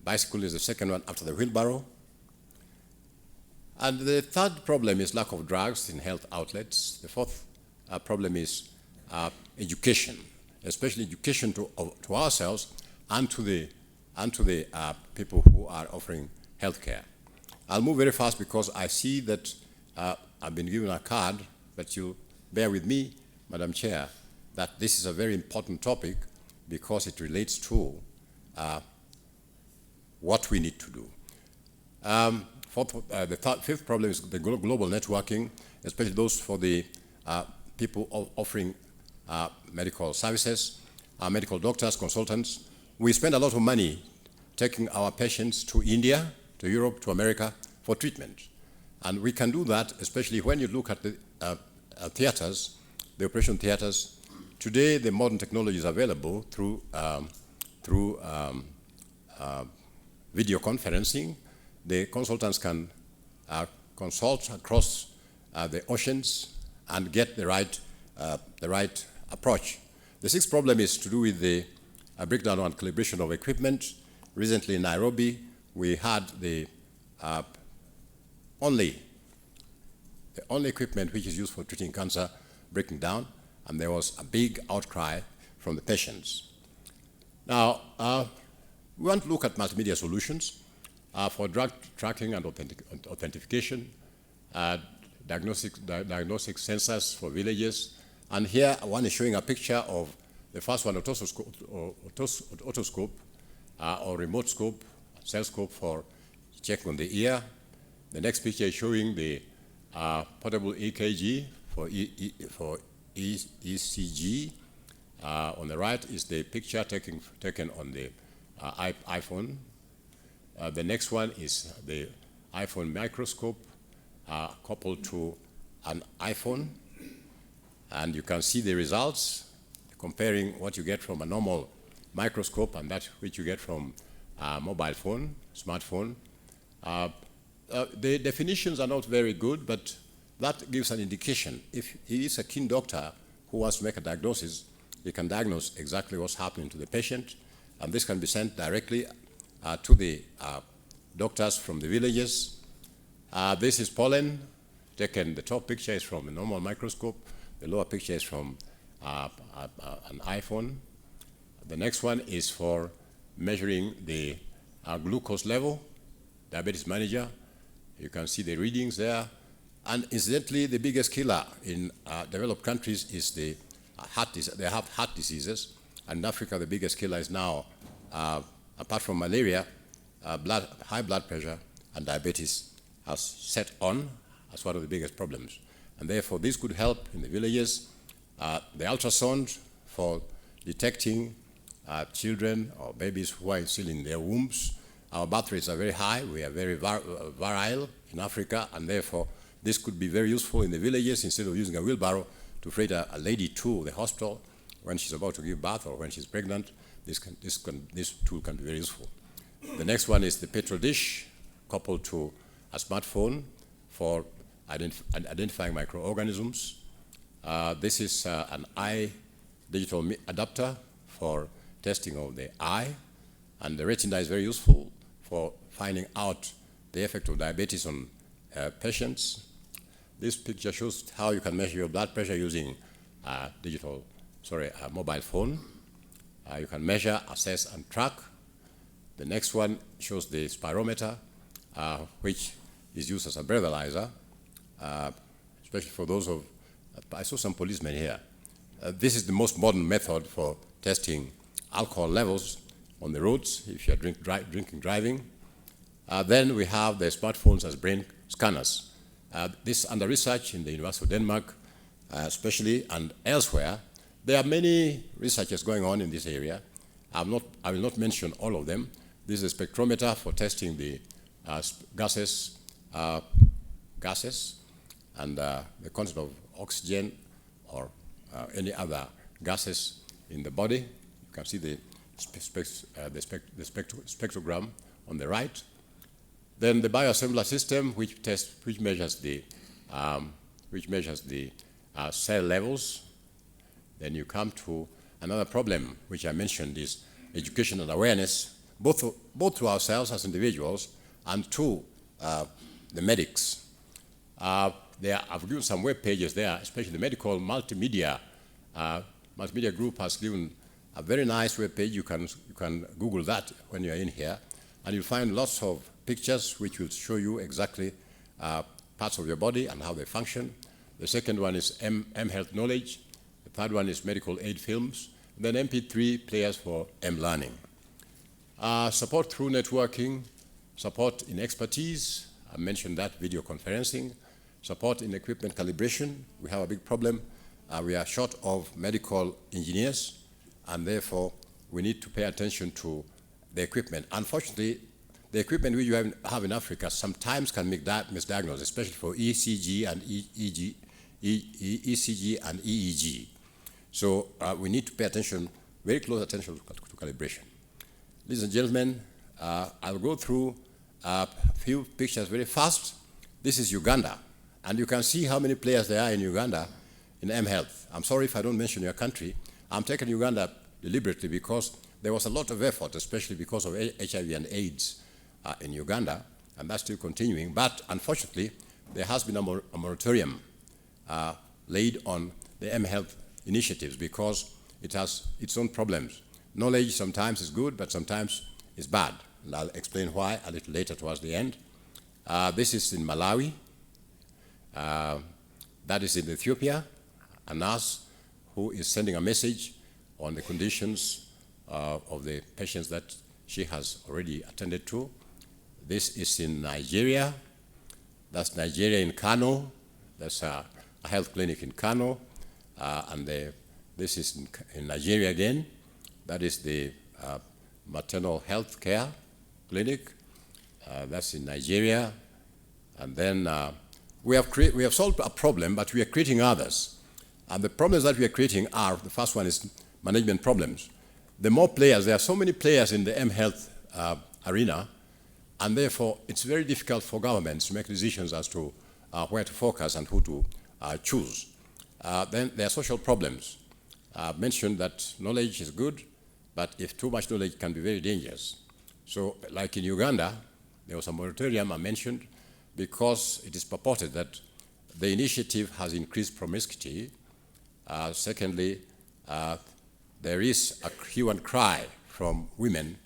Bicycle is the second one after the wheelbarrow. And the third problem is lack of drugs in health outlets. The fourth problem is education, especially education to ourselves and to the people who are offering healthcare. I'll move very fast because I see that I've been given a card, but you bear with me, Madam Chair, that this is a very important topic because it relates to what we need to do. Fifth problem is the global networking, especially those for the people offering medical services, medical doctors, consultants. We spend a lot of money taking our patients to India, to Europe, to America for treatment. And we can do that, especially when you look at the theaters, the operation theaters, Today, the modern technology is available through video conferencing. The consultants can consult across the oceans and get the right approach. The sixth problem is to do with the breakdown and calibration of equipment. Recently in Nairobi, we had the only equipment which is used for treating cancer breaking down, and there was a big outcry from the patients. Now, we want to look at multimedia solutions for drug tracking and authentication, diagnostic sensors for villages. And here, one is showing a picture of the first one, otoscope or remote scope, cell scope for checking on the ear. The next picture is showing the portable EKG for ECG. On the right is the picture taken on the iPhone. The next one is the iPhone microscope coupled to an iPhone. And you can see the results, comparing what you get from a normal microscope and that which you get from a mobile phone, smartphone. The definitions are not very good, but that gives an indication. If he is a keen doctor who wants to make a diagnosis, he can diagnose exactly what's happening to the patient, and this can be sent directly to the doctors from the villages. This is pollen taken. The top picture is from a normal microscope. The lower picture is from an iPhone. The next one is for measuring the glucose level, diabetes manager. You can see the readings there. And incidentally, the biggest killer in developed countries is the heart disease. They have heart diseases. And in Africa, the biggest killer is now, apart from malaria, high blood pressure and diabetes has set on as one of the biggest problems. And therefore, this could help in the villages. The ultrasound for detecting children or babies who are still in their wombs. Our birth rates are very high. We are very virile in Africa, and therefore, this could be very useful in the villages instead of using a wheelbarrow to freight a lady to the hospital when she's about to give birth or when she's pregnant. This tool can be very useful. The next one is the petrol dish coupled to a smartphone for identifying microorganisms. This is an eye digital adapter for testing of the eye, and the retina is very useful for finding out the effect of diabetes on patients. This picture shows how you can measure your blood pressure using a mobile phone. You can measure, assess, and track. The next one shows the spirometer, which is used as a breathalyzer, especially for those of, I saw some policemen here. This is the most modern method for testing alcohol levels on the roads if you're driving. Then we have the smartphones as brain scanners. This under research in the University of Denmark, especially, and elsewhere. There are many researchers going on in this area. I will not mention all of them. This is a spectrometer for testing the gases and the content of oxygen or any other gases in the body. You can see the spectrogram on the right. Then the bioassembler system, which measures the cell levels. Then you come to another problem, which I mentioned, is education and awareness, both to ourselves as individuals and to the medics. I've given some web pages there, especially the medical multimedia group has given a very nice web page. You can Google that when you're in here, and you'll find lots of pictures which will show you exactly parts of your body and how they function. The second one is M-Health Knowledge. The third one is medical aid films. And then MP3 players for M-Learning. Support through networking, support in expertise. I mentioned that, video conferencing. Support in equipment calibration. We have a big problem. We are short of medical engineers, and therefore we need to pay attention to the equipment. Unfortunately, the equipment we have in Africa sometimes can make that misdiagnosis, especially for ECG and ECG and EEG. So we need to pay attention, very close attention to calibration. Ladies and gentlemen, I'll go through a few pictures very fast. This is Uganda, and you can see how many players there are in Uganda in mHealth. I'm sorry if I don't mention your country. I'm taking Uganda deliberately because there was a lot of effort, especially because of HIV and AIDS in Uganda, and that's still continuing. But unfortunately, there has been a moratorium laid on the mHealth initiatives because it has its own problems. Knowledge sometimes is good, but sometimes is bad. And I'll explain why a little later towards the end. This is in Malawi. That is in Ethiopia, a nurse who is sending a message on the conditions of the patients that she has already attended to. This is in Nigeria. That's Nigeria in Kano. That's a health clinic in Kano. This is in Nigeria again. That is the maternal health care clinic. That's in Nigeria. And then we have solved a problem, but we are creating others. And the problems that we are creating are, the first one is management problems. The more players, there are so many players in the mHealth arena, and therefore it's very difficult for governments to make decisions as to where to focus and who to choose. Then there are social problems. I've mentioned that knowledge is good, but if too much knowledge can be very dangerous. So like in Uganda, there was a moratorium I mentioned because it is purported that the initiative has increased promiscuity. Secondly, there is a hue and cry from women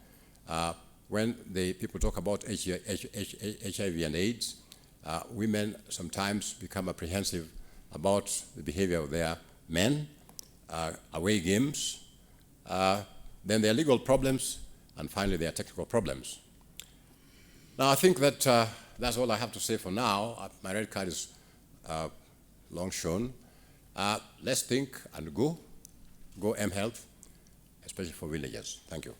when people talk about HIV and AIDS. Women sometimes become apprehensive about the behavior of their men, away games. Then there are legal problems, and finally there are technical problems. Now I think that that's all I have to say for now. My red card is long shown. Let's think and go mHealth, especially for villagers. Thank you.